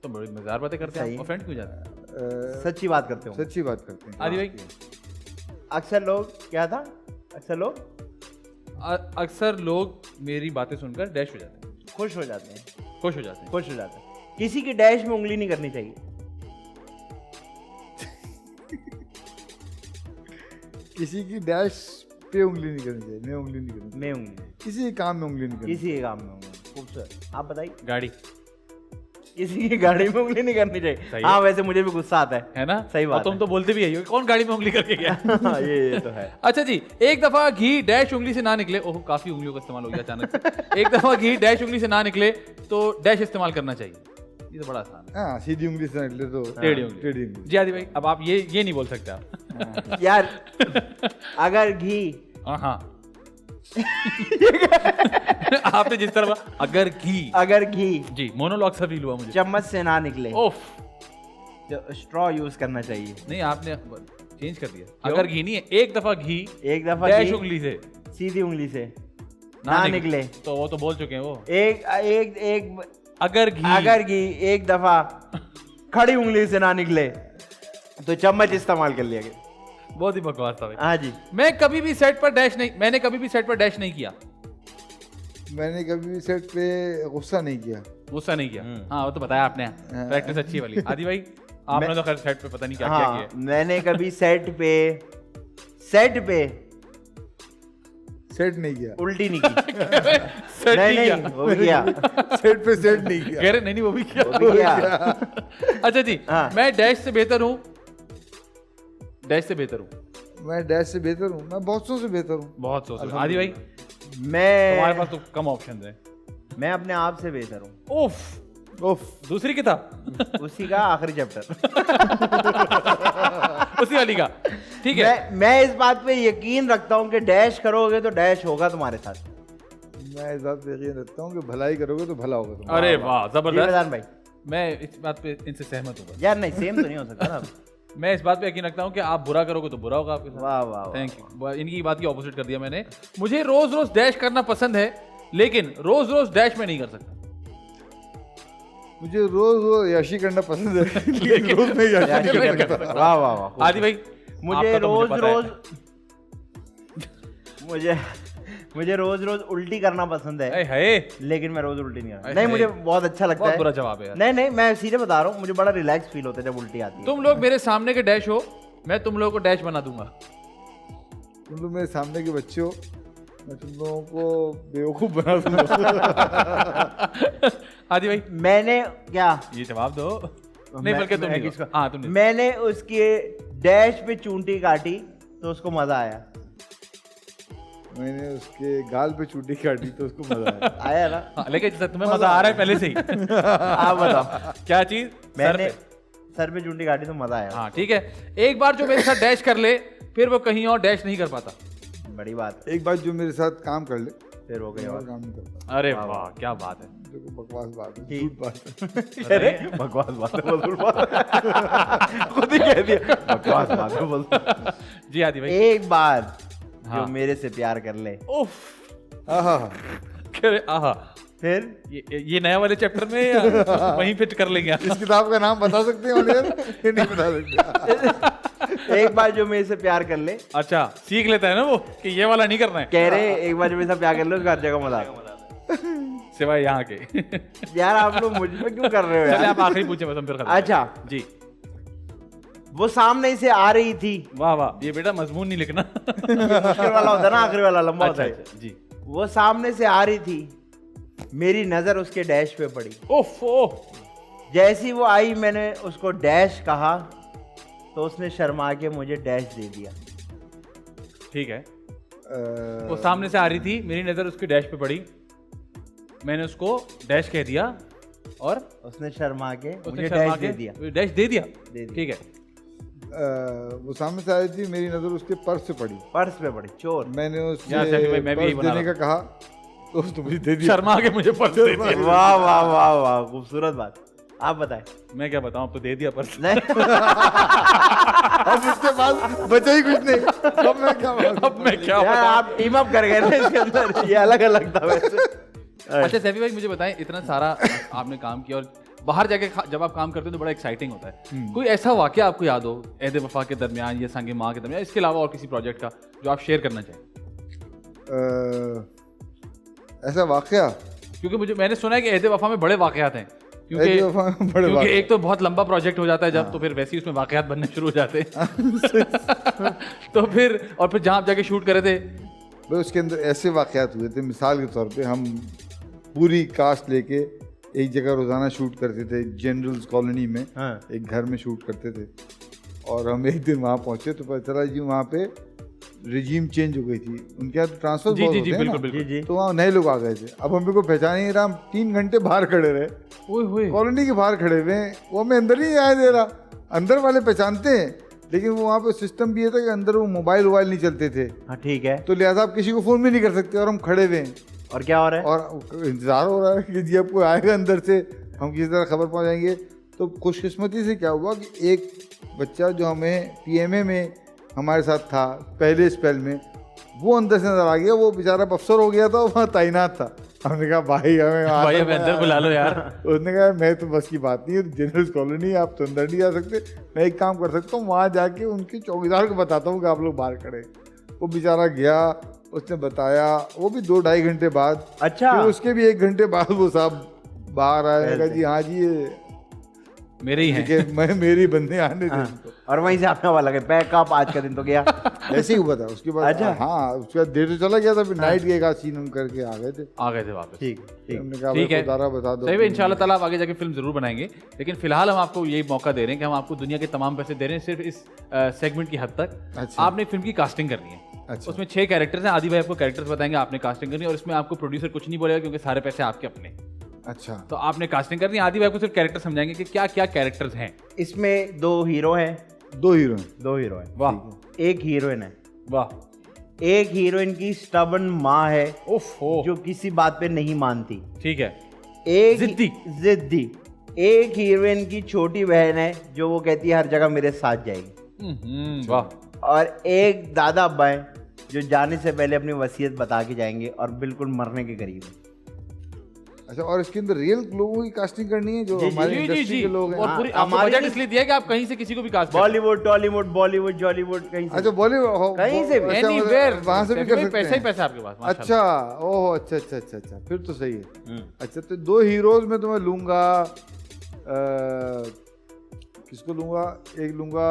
तो बड़ी मजेदार बातें करते हैं, सही। ऑफेंड क्यों जाते हैं? सच्ची बात करते हो। सच्ची बात करते हैं। आदि भाई? अक्सर लोग क्या था? अक्सर लोग मेरी बातें सुनकर डैश हो जाते हैं, खुश हो जाते हैं। खुश हो जाते हैं। खुश हो जाते हैं। किसी की डैश में उंगली नहीं करनी चाहिए। किसी की डैश पे उंगली नहीं करनी चाहिए, मैं उंगली नहीं करनी चाहिए, मैं उंगली, किसी के काम में उंगली नहीं करनी किसी के काम में उंगली। खूबसूरत। आप बताइए। गाड़ी, किसी की गाड़ी में उंगली नहीं करनी सही चाहिए। है। हाँ, वैसे मुझे भी गुस्सा आता है ना? सही बात और तुम है। तो बोलते भी है, कौन गाड़ी में उंगली करके गया? हाँ, ये तो है। अच्छा जी, एक दफा घी डैश उंगली से ना निकले। ओह, काफी उंगलियों का इस्तेमाल हो गया अचानक से। एक दफा घी डैश उंगली से ना निकले तो डैश इस्तेमाल करना चाहिए। ये तो बड़ा आसान है। हाँ, सीधी उंगली से निकले तो टेढ़ी उंगली। टेढ़ी उंगली। जी आदि भाई, अब आप ये नहीं बोल सकते आप। यार, अगर घी हाँ आपने जिस तरह अगर घी जी, मोनोलॉग सा फील हुआ मुझे। चम्मच से ना निकले ओफ, तो स्ट्रॉ यूज करना चाहिए। नहीं आपने चेंज कर दिया। अगर घी नहीं है, एक दफा घी एक दफा डैश घी उंगली से सीधी उंगली से ना निकले तो वो तो बोल चुके हैं वो। एक एक एक अगर घी एक दफा खड़ी उंगली से ना निकले तो चम्मच इस्तेमाल कर लिया गया। बहुत ही बकवास था भाई। हाँ जी। मैंने कभी भी सेट पर डैश नहीं किया। मैंने कभी भी सेट पे गुस्सा नहीं किया। गुस्सा नहीं किया। हाँ, वो तो बताया आपने, प्रैक्टिस अच्छी है वाली। आदि भाई, आपने तो खैर सेट पे पता नहीं क्या क्या हाँ, किया। मैंने कभी सेट पे सेट नहीं किया। उल्टी नहीं की। सेट नहीं नहीं नहीं, किया। वो भी किया। सेट पे सेट नहीं किया। कह रहे नहीं वो भी किया। वो भी किया। अच्छा जी, हाँ। मैं डैश से बेहतर हूँ। डैश से बेहतर हूँ। मैं डैश से बेहतर हूँ, मैं बहुत से बेहतर हूँ। बहुत सोच। आदि भाई, मैं तुम्हारे पास तो कम ऑप्शन है। मैं अपने आप से बेहतर हूँ। उफ, उफ, दूसरी किताब उसी का आखिरी चैप्टर। उसी वाली का। ठीक है। मैं इस बात पे यकीन रखता हूँ कि डैश करोगे तो डैश होगा तुम्हारे साथ। मैं इस बात पे यकीन रखता हूँ कि भलाई करोगे तो भला होगा तुम्हारा। अरे वाह, जी जबरदस्त। मैदान भाई, मैं इस बात पे इनसे सहमत हूँ। यार नहीं, सेम तो नहीं हो सकता ना। मैं इस बात पे यकीन रखता हूँ कि आप बुरा करोगे तो बुरा होगा आपके साथ। वाह वाह वाह। Thank you. इनकी बात की ऑपोजिट कर दिया मैंने। मुझे रोज रोज डैश करना पसंद है, लेकिन रोज रोज डैश में नहीं कर सकता। मुझे रोज रोज याशी करना पसंद है, लेकिन रोज मैं याशी नहीं करता। वाह वाह वाह। आदि भाई, मुझे आपका तो रोज पता है। रोज मुझे रोज रोज उल्टी करना पसंद है, अरे है, लेकिन मैं रोज उल्टी नहीं करता। अरे नहीं, है। मुझे बहुत अच्छा लगता बहुत है। बुरा जवाब है यार। नहीं नहीं, मैं सीधे बता रहा हूँ, मुझे बड़ा रिलैक्स फील होता है जब उल्टी आती है। तुम लोग मेरे सामने के डैश हो, मैं तुम लोगों को डैश बना दूंगा। तुम लोग मेरे सामने के बच्चे हो, मैं तुम लोगों को बेवकूफ बना दूंगा। आदि भाई, मैंने क्या ये जवाब दो। नहीं, बल्कि तुम नहीं दो। हाँ, तुम नहीं। मैंने उसके डैश पे चूंटी काटी तो उसको मजा आया। मैंने उसके गाल पे चूटी काटी तो उसको मजा आया। आया ना? हाँ, लेकिन तुम्हें मजा आ रहा है पहले से ही। आप बताओ। क्या चीज? सर मैंने पे। सर पे चूंटी काटी तो मजा आया। हाँ ठीक है। एक बार जो मेरे साथ डैश कर ले, फिर वो कहीं और डैश नहीं कर पाता। बड़ी बात। एक बार जो मेरे साथ काम कर ले, फिर हो गई और और काम नहीं करता। अरे वाह, क्या बात है। देखो बकवास बात है, झूठ बात है। कह रहे बकवास बात है बोल खुद ही कह दिया बकवास बात है बोल। जी आदि भाई। एक बार हाँ। जो मेरे से प्यार कर ले उफ, आहा, कह रहे आहा, फिर ये नया वाले चैप्टर में या वहीं फिट कर लेंगे आप? इस किताब का नाम बता सकते हैं ऑलिवर? ये नहीं बता सकते। एक बार जो मेरे से प्यार कर ले, अच्छा, सीख लेता है ना वो कि ये वाला नहीं करना है, कह रहे एक बार जो मेरे से प्यार कर ले उसका हर जगह मजाक। सिवाय यहाँ के। यार आप लोग मुझ पे क्यों कर रहे हो चले यार? आप आखिरी पूछे, बस हम फिर खत्म अच्छा, करेंगे। जी, वो सामने से आ रही थी। वाह वाह, ये बेटा मजमून नहीं लिखना। मुश्किल वाला होता है ना, आखिरी वाला लंबा होता अच्छा है। अच्छा, जी। वो सामने से आ रही थी, मेरी नजर उसके डैश पे पड़ी। ओफ ओह, जैसी वो आई मैंने उसको डैश कहा तो उसने शर्मा के मुझे डैश दे दिया। ठीक है। वो सामने से आ रही थी, मेरी नजर उसके डैश पे पड़ी, मैंने उसको डैश कह दिया और उसने शर्मा के उसने मुझे शर्मा डैश के दे दिया। डैश दे दिया। दे दिया। ठीक है। वो सामने से आई थी, मेरी नजर उसके पर्स पे पड़ी, पर्स पे पड़ी, चोर। मैंने यहाँ से अभी मैं भी यही पर्स बना देने रहा का कहा तो उसने मुझे दे दिया। शर्मा के मुझे पर्स दे दिया। वाह वाह वाह वाह, खूबसूरत बात। आप बताएं। मैं क्या बताऊं, अब तो दे दिया पर्स। नहीं अब इसके बाद बचा ही कुछ नहीं। अब मैं क्या बोलूं? अब मैं क्या यार बताऊं? आप टीम अप कर गए ना इसके अंदर, ये अलग अलग था वैसे। अच्छा सैफी भाई, मुझे बताएं, इतना सारा आपने काम किया और बाहर जाके जब आप काम करते हो तो बड़ा एक्साइटिंग होता है। कोई ऐसा वाकया आपको याद हो एहद वफा के दरमियान या संगे माँ के दरमियान, इसके अलावा और किसी प्रोजेक्ट का जो आप शेयर करना चाहें? ऐसा वाकया क्योंकि मैंने सुना है कि एहद वफा में बड़े वाकयात हैं, क्योंकि एहद वफा में बड़े क्योंकि वाकयात। एक तो बहुत लंबा प्रोजेक्ट हो जाता है जब, तो फिर वैसे ही उसमें वाकयात बनने शुरू हो जाते हैं। तो फिर जहाँ आप जाके शूट करे थे, भाई उसके अंदर ऐसे वाकयात हुए थे। मिसाल के तौर पे हम पूरी कास्ट लेके एक जगह रोजाना शूट करते थे, जनरल्स कॉलोनी में। हाँ। एक घर में शूट करते थे और हम एक दिन वहाँ पहुंचे तो पता चला जी वहाँ पे रिजीम चेंज हो गई थी। उनके यहाँ तो ट्रांसफर जी बहुत जी होते जी, हैं ना। बिल्कुल बिल्कुल। जी तो वहाँ नए लोग आ गए थे। अब हम को पहचान ही नहीं रहा, हम 3 घंटे बाहर खड़े रहे, ओए होए, कॉलोनी के बाहर खड़े हुए हैं। वो हमें अंदर नहीं आने दे रहा। अंदर वाले पहचानते हैं, लेकिन वो वहाँ पे सिस्टम भी ये था कि अंदर वो मोबाइल नहीं चलते थे, हाँ ठीक है। तो लिहाजा आप किसी को फ़ोन भी नहीं कर सकते। और हम खड़े हुए हैं और क्या हो रहा है? और इंतज़ार हो रहा है कि जी अब कोई आएगा अंदर से, हम किसी तरह खबर पहुँचाएंगे। तो खुशकिस्मती से क्या हुआ कि एक बच्चा जो हमें PMA में हमारे साथ था पहले स्पेल में, वो अंदर से नजर आ गया। वो बेचारा अफसर हो गया था, वहाँ तैनात था। हमने कहा भाई हमें भाई हमें अंदर बुला लो यार। उसने कहा मैं तो बस की बात नहीं है, जनरल कॉलोनी आप तो अंदर नहीं आ सकते। मैं एक काम कर सकता हूँ, वहाँ जाके उनके चौकीदार को बताता हूँ कि आप लोग बाहर खड़े। वो बेचारा गया, उसने बताया, वो भी 2-2.5 घंटे बाद। अच्छा। फिर उसके भी 1 घंटे बाद वो साहब बाहर आए, कहा जी हाँ जी ये मेरे ही हैं। ठीक है, मैं मेरी बंदे आने थे उनको। और वहीं से आपने वाला गया पैक अप, आज का दिन तो गया। ऐसे ही हुआ था। उसके बाद अच्छा। हाँ उसके बाद देर तो चला गया था, फिर नाइट के एक आध सीन हम करके आ गए थे। आ गए थे वापस। ठीक ठीक। हमने कहा ठीक भाई है, खुदारा बता दो। सही है, इंशाल्लाह ताला आप आगे जाके फिल्म जरूर बनाएंगे, लेकिन फिलहाल हम आपको यही मौका दे रहे हैं कि हम आपको दुनिया के तमाम पैसे दे रहे हैं सिर्फ इस सेगमेंट की हद तक। अच्छा। आपने फिल्म की कास्टिंग करनी है। अच्छा। उसमें 6 कैरेक्टर्स हैं, आदि भाई आपको कैरेक्टर्स बताएंगे, आपने कास्टिंग करनी है और इसमें आपको प्रोड्यूसर कुछ नहीं बोलेगा क्योंकि सारे पैसे आपके अपने। अच्छा। तो आपने कास्टिंग करनी है, आदि भाई आपको सिर्फ कैरेक्टर समझाएंगे कि क्या क्या कैरेक्टर्स हैं। इसमें 2 हीरो हैं। 2 हीरोइन। 2 हीरो हैं। वाह एक हीरोइन है। वाह, एक हीरोइन की स्टबर्न माँ है ओफो, जो किसी बात पे नहीं मानती। ठीक है। एक जिद्दी। एक हीरोइन की छोटी बहन है जो वो कहती है हर जगह मेरे साथ जाएगी। वाह, और एक दादा अब्बा है जो जाने से पहले अपनी वसीयत बता के जाएंगे और बिल्कुल मरने के करीब है। अच्छा, और इसके अंदर रियल लोगों की कास्टिंग करनी है जो हमारे जी जी इंडस्ट्री जी, के लोग हैं। और पूरी आपको हमारी बजट भी- इसलिए दिया है कि आप कहीं से किसी को भी कास्ट कर बॉलीवुड, टॉलीवुड, बॉलीवुड, जॉलीवुड, कहीं से। अच्छा बॉलीवुड कहीं से भी। अच्छा, मतलब एनीवेयर, वहाँ से भी कर सकते पैसा ही हैं। पैसा आपके पास, माशाल्लाह। अच्छा ओह अच्छा अच्छा अच्छा अच्छा, फिर तो सही है। अच्छा तो 2 हीरोज में तो मैं लूंगा किसको लूंगा? एक लूंगा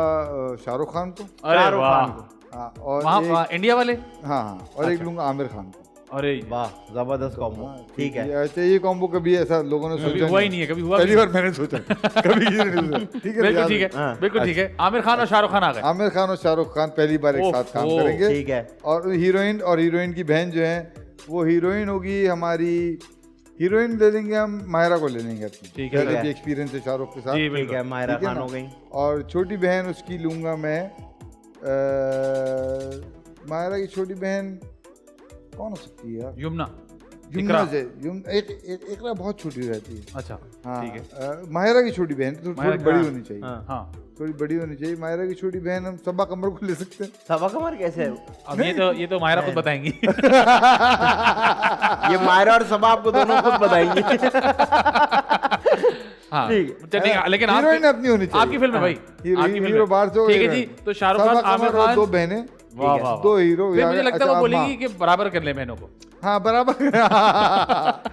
शाहरुख खान को। अरे शाहरुख वाह, खान को। हाँ और वहाँ एक इंडिया वाले। हाँ हाँ और एक लूंगा आमिर खान को। अरे वाह, जबरदस्त कॉम्बो। ठीक है। अच्छा ये कॉम्बो कभी ऐसा लोगों ने कभी सोचा हुआ ही नहीं है, कभी हुआ पहली भी बार मैंने सोचा कभी किसी ने नहीं सोचा। ठीक है बिल्कुल याद ठीक है, हाँ, बिल्कुल ठीक है। आमिर खान और शाहरुख खान आ गए। आमिर खान और शाहरुख खान पहली बार एक साथ काम ओह, करेंगे। ठीक है। और हीरोइन की बहन जो है वो हीरोइन होगी हमारी। हीरोइन ले लेंगे हम, मायरा को ले लेंगे अपनी। ठीक है। पहले भी एक्सपीरियंस है शाहरुख के साथ। जी ठीक बिल्कुल। है, मायरा ठीक है खान ना? हो गई। और छोटी बहन उसकी लूंगा मैं मायरा की छोटी बहन कौन हो सकती है यार? यमुना। युमना से इकरा बहुत छोटी रहती है। अच्छा हाँ, ठीक है। माहिरा की छोटी बहन तो थोड़ी बड़ी होनी चाहिए। हाँ थोड़ी बड़ी होनी चाहिए। माहिरा की छोटी बहन हम सबा कमर को ले सकते हैं। सवा कमर कैसे है? अब ये तो मायरा खुद बताएंगी। ये मायरा और सबा आपको दोनों खुद बताएंगी। हाँ ठीक चलिए, लेकिन हीरोइन अपनी होनी चाहिए। आपकी फिल्म है भाई, आपकी हीरो बाहर से, ठीक है जी। तो शाहरुख खान, आमिर खान, दो बहनें, वाह वाह, दो हीरो। फिर मुझे लगता है वो अच्छा, बोलेगी कि बराबर कर ले बहनों को। हाँ बराबर।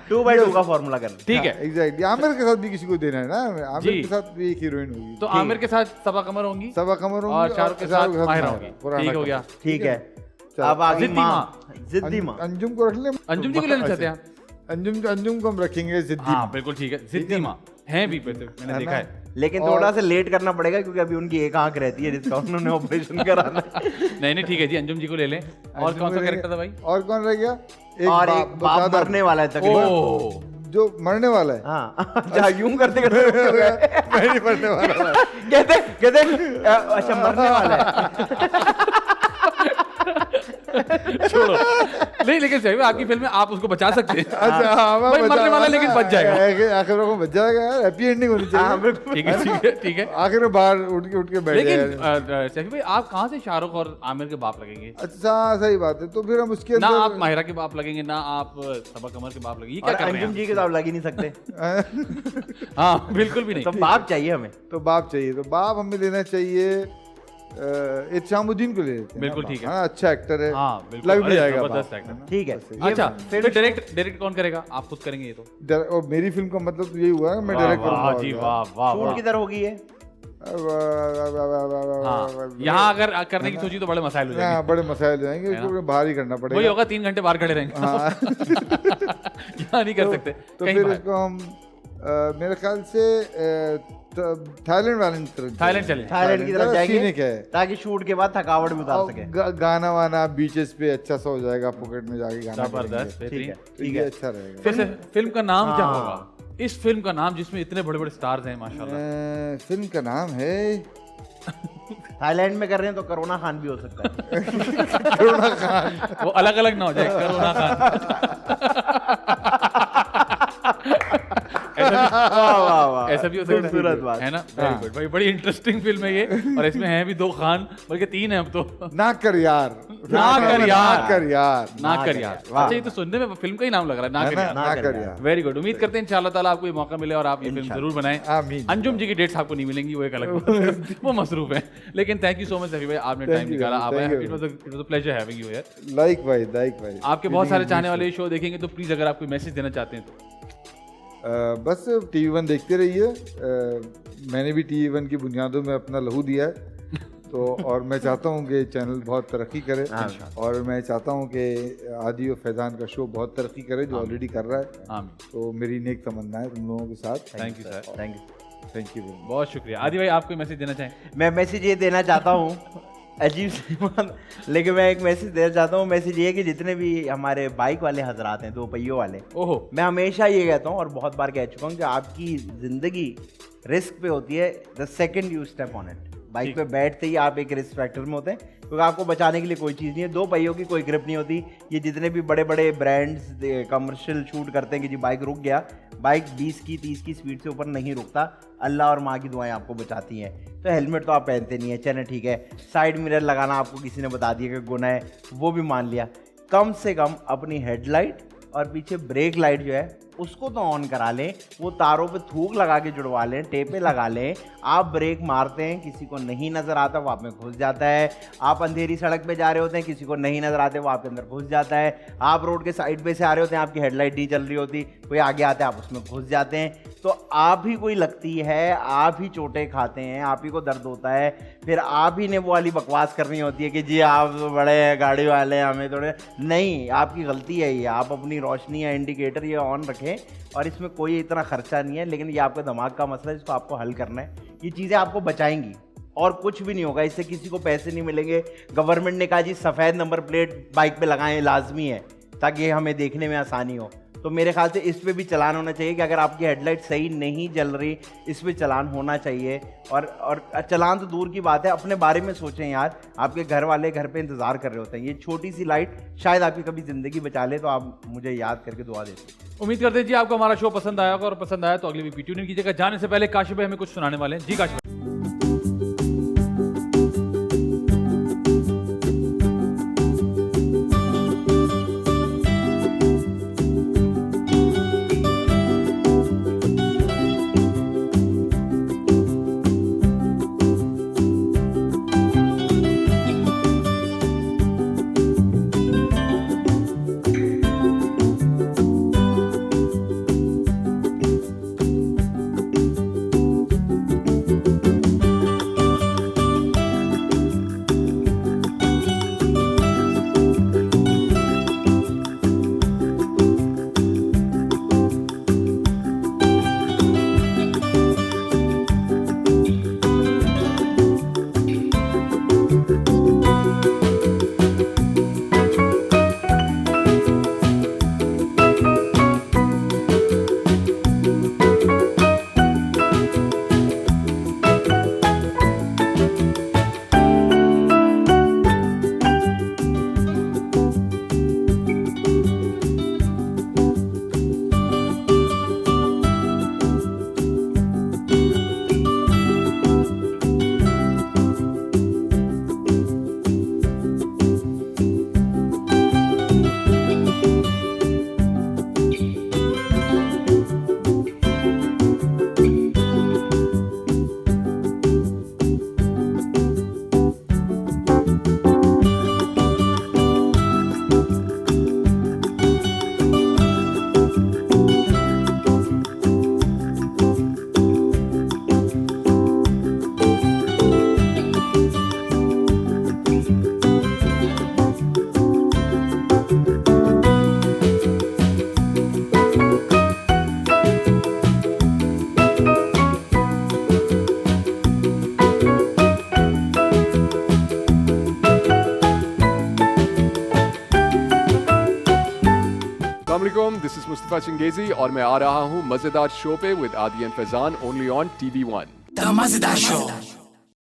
2x2 का फॉर्मूला करना। ठीक है, एग्जैक्टली। आमिर के साथ भी किसी को देना है ना, आमिर जी। के साथ भी एक हीरोइन होगी। तो आमिर के साथ सबा कमर होंगी सबा कमर होंगी और शाहरुख के साथ माहिरा होगी। ठीक हो गया। ठीक है, चलो। अब आगे जिद्दी माँ। जिद्दी माँ। अंजुम को रख ले। अंजुम जी को लेना चाहते हैं आप? अंजुम को हम रखेंगे जिद्दी। हाँ बिल्कुल ठीक है, जिद्दी माँ हैं भी, मैंने देखा है। लेकिन थोड़ा सा लेट करना पड़ेगा क्योंकि अभी उनकी एक आंख रहती है जिसका उन्होंने ऑपरेशन कराना है। नहीं ठीक है जी, अंजुम जी को ले लें। और कौन सा कैरेक्टर था भाई? और कौन रह गया? और एक बाप मरने वाला है तकरीबन। ओह, जो मरने वाला है। हाँ जा यूं करते करते मैं नहीं मरने वाला। कहते अच्छा मरने वाला है। छोड़ो। नहीं लेकिन सही में आपकी फिल्म में आप उसको बचा सकते हैं। अच्छा हाँ, मैं भाई बचा- मरने वाला लेकिन बच जाएगा। आखिर में बच जाएगा यार, हैप्पी एंडिंग होनी चाहिए। ठीक है ठीक है। आखिर में बाहर उठ के बैठ लेकिन जाएगा। सैफी भाई, आप कहाँ से शाहरुख और आमिर के बाप लगेंगे? अच्छा सही बात है। तो फिर हम उसके ना अंदर आप माहिरा के बाप लगेंगे, ना आप सबा कमर के बाप लगेंगे। ये क्या और कर रहे अंजुम हैं जी के साथ लग ही नहीं सकते। आप? हाँ बिल्कुल भी नहीं। तो बाप चाहिए हमें। तो बाप चाहिए, तो बाप हमें लेना चाहिए इत्शामुद्दीन को ले लेते हैं। बिल्कुल ना ठीक है। हाँ, अच्छा एक्टर है। हाँ बिल्कुल, लग भी अरे जाएगा जबरदस्त बाप। एक्टर। ठीक है। अच्छा फिर डायरेक्ट कौन करेगा? आप खुद करेंगे ये तो? और मेरी फिल्म का मतलब तो यही हुआ है, मैं वाह, डायरेक्ट वाह जी, वाह वाह शूट वाह। किधर होगी ये? हाँ, यहाँ अगर करने की सोची तो बड़े मसाइल हो जाएंगे। हाँ बड़े मसाइल हो जाएंगे, क्योंकि बाहर ही करना वही पड़ेगा। होगा, 3 घंटे बाहर खड़े रहेंगे। यहाँ नहीं कर सकते। तो कहीं फिर बाहर। इसको हम मेरे ख्याल से थाईलैंड वाले की तरफ थाईलैंड चले। थाईलैंड की तरफ जाएंगे सीने क्या है, ताकि शूट के बाद थकावट भी उतार सके। गाना वाना बीचेस पे अच्छा सा हो जाएगा, पॉकेट में जाके गाना जबरदस्त, करेंगे। ठीक बेहतरीन। है तो ठीक ये है। अच्छा रहेगा। फिर से फिल्म का नाम क्या हाँ। होगा? इस फिल्म का नाम जिसमें इतने बड़े बड़े स्टार्स हैं माशाल्लाह। फिल्म का नाम है थाईलैंड में कर रहे हैं तो करोना खान भी हो सकता है। करुणा खान। वो अलग अलग ना हो जाए, करोना खान। ऐसा भी हो सकता खूबसूरत बात। है ना? वेरी गुड भाई, बड़ी इंटरेस्टिंग फिल्म है ये। और इसमें हैं भी 2 खान, बल्कि 3 हैं अब तो। ना कर यार, ना कर यार। ना कर यार, ना कर यार। अच्छा ये तो सुनने में फिल्म का ही नाम लग रहा है, ना है कर ना, यार। ना कर यार। Very good. उम्मीद करते हैं इंशाल्लाह ताला आपको ये मौका मिले और आप ये फिल्म जरूर बनाएं। आमीन। अंजुम जी की डेट्स आपको नहीं मिलेंगी, वो एक अलग बात है। वो मसरूफ है। लेकिन thank you so much Safi भाई, आपने Thank टाइम you, निकाला। आप thank you. It was a pleasure having you here. Like आपके बहुत सारे चाहने वाले शो देखेंगे, तो प्लीज अगर आप कोई मैसेज देना चाहते हैं तो। बस TV1 देखते रहिए। मैंने भी TV1 की बुनियादों में अपना लहू दिया है। तो और मैं चाहता हूँ कि चैनल बहुत तरक्की करे, और मैं चाहता हूँ कि आदि और फैजान का शो बहुत तरक्की करे, जो ऑलरेडी कर रहा है। आमीन। तो मेरी नेक तमन्ना है तुम लोगों के साथ। Thank you sir. Thank you. बहुत शुक्रिया। आदि भाई, आप कोई मैसेज देना चाहें? मैं मैसेज ये देना चाहता हूँ, अजीब सी बात, लेकिन मैं एक मैसेज देना चाहता हूँ। मैसेज ये है कि जितने भी हमारे बाइक वाले हजरात हैं, 2 पहियों वाले, ओहो, मैं हमेशा ये कहता हूँ और बहुत बार कह चुका हूँ कि आपकी जिंदगी रिस्क पे होती है the second you step on it. Bike पे बैठते ही आप एक रिस्क फैक्टर में होते हैं, क्योंकि आपको बचाने के लिए कोई चीज़ नहीं है। 2 पहियों की कोई ग्रिप नहीं होती। ये जितने भी बड़े बड़े ब्रांड्स कमर्शियल शूट करते हैं कि जी बाइक रुक गया, बाइक 20 की 30 की स्पीड से ऊपर नहीं रुकता। अल्लाह और माँ की दुआएं आपको बचाती हैं। तो हेलमेट तो आप पहनते नहीं है, चलें ठीक है। साइड मिरर लगाना आपको किसी ने बता दिया कि गुनाह है, वो भी मान लिया। कम से कम अपनी हेडलाइट और पीछे ब्रेक लाइट जो है उसको तो ऑन करा लें। वो तारों पे थूक लगा के जुड़वा लें, टेपे लगा लें। आप ब्रेक मारते हैं, किसी को नहीं नज़र आता, वो आप में घुस जाता है। आप अंधेरी सड़क पे जा रहे होते हैं, किसी को नहीं नज़र आते, वो आपके अंदर घुस जाता है। आप रोड के साइड पे से आ रहे होते हैं, आपकी हेडलाइट नहीं चल रही होती, कोई आगे आता है, आप उसमें घुस जाते हैं। तो आप ही कोई लगती है, आप ही चोटें खाते हैं, आप ही को दर्द होता है। फिर आप ही ने वो वाली बकवास करनी होती है कि जी आप तो बड़े हैं, गाड़ी वाले हैं, हमें थोड़े नहीं। आपकी गलती है ये। आप अपनी रोशनी या इंडिकेटर ये ऑन रखें, और इसमें कोई इतना खर्चा नहीं है, लेकिन ये आपका दिमाग का मसला है, जिसको आपको हल करना है। ये चीज़ें आपको बचाएंगी और कुछ भी नहीं होगा। इससे किसी को पैसे नहीं मिलेंगे। गवर्नमेंट ने कहा जी सफ़ेद नंबर प्लेट बाइक पे लगाएं, लाजमी है, ताकि हमें देखने में आसानी हो। तो मेरे ख्याल से इस पे भी चलान होना चाहिए कि अगर आपकी हेडलाइट सही नहीं जल रही, इस पे चलान होना चाहिए। और चलान तो दूर की बात है, अपने बारे में सोचें यार, आपके घर वाले घर पे इंतजार कर रहे होते हैं। ये छोटी सी लाइट शायद आपकी कभी जिंदगी बचा ले, तो आप मुझे याद करके दुआ देते। उम्मीद करते हैं जी आपको हमारा शो पसंद आया होगा, और पसंद आया तो अगली वीक भी ट्यून इन कीजिएगा। जाने से पहले काशिफ भाई हमें कुछ सुनाने वाले हैं। जी काशिफ भाई। दिस इज मुस्तफा चंगेजी और मैं आ रहा हूँ मजेदार शो पे विद आदि and Faizan only on TV1। The Mazda Show.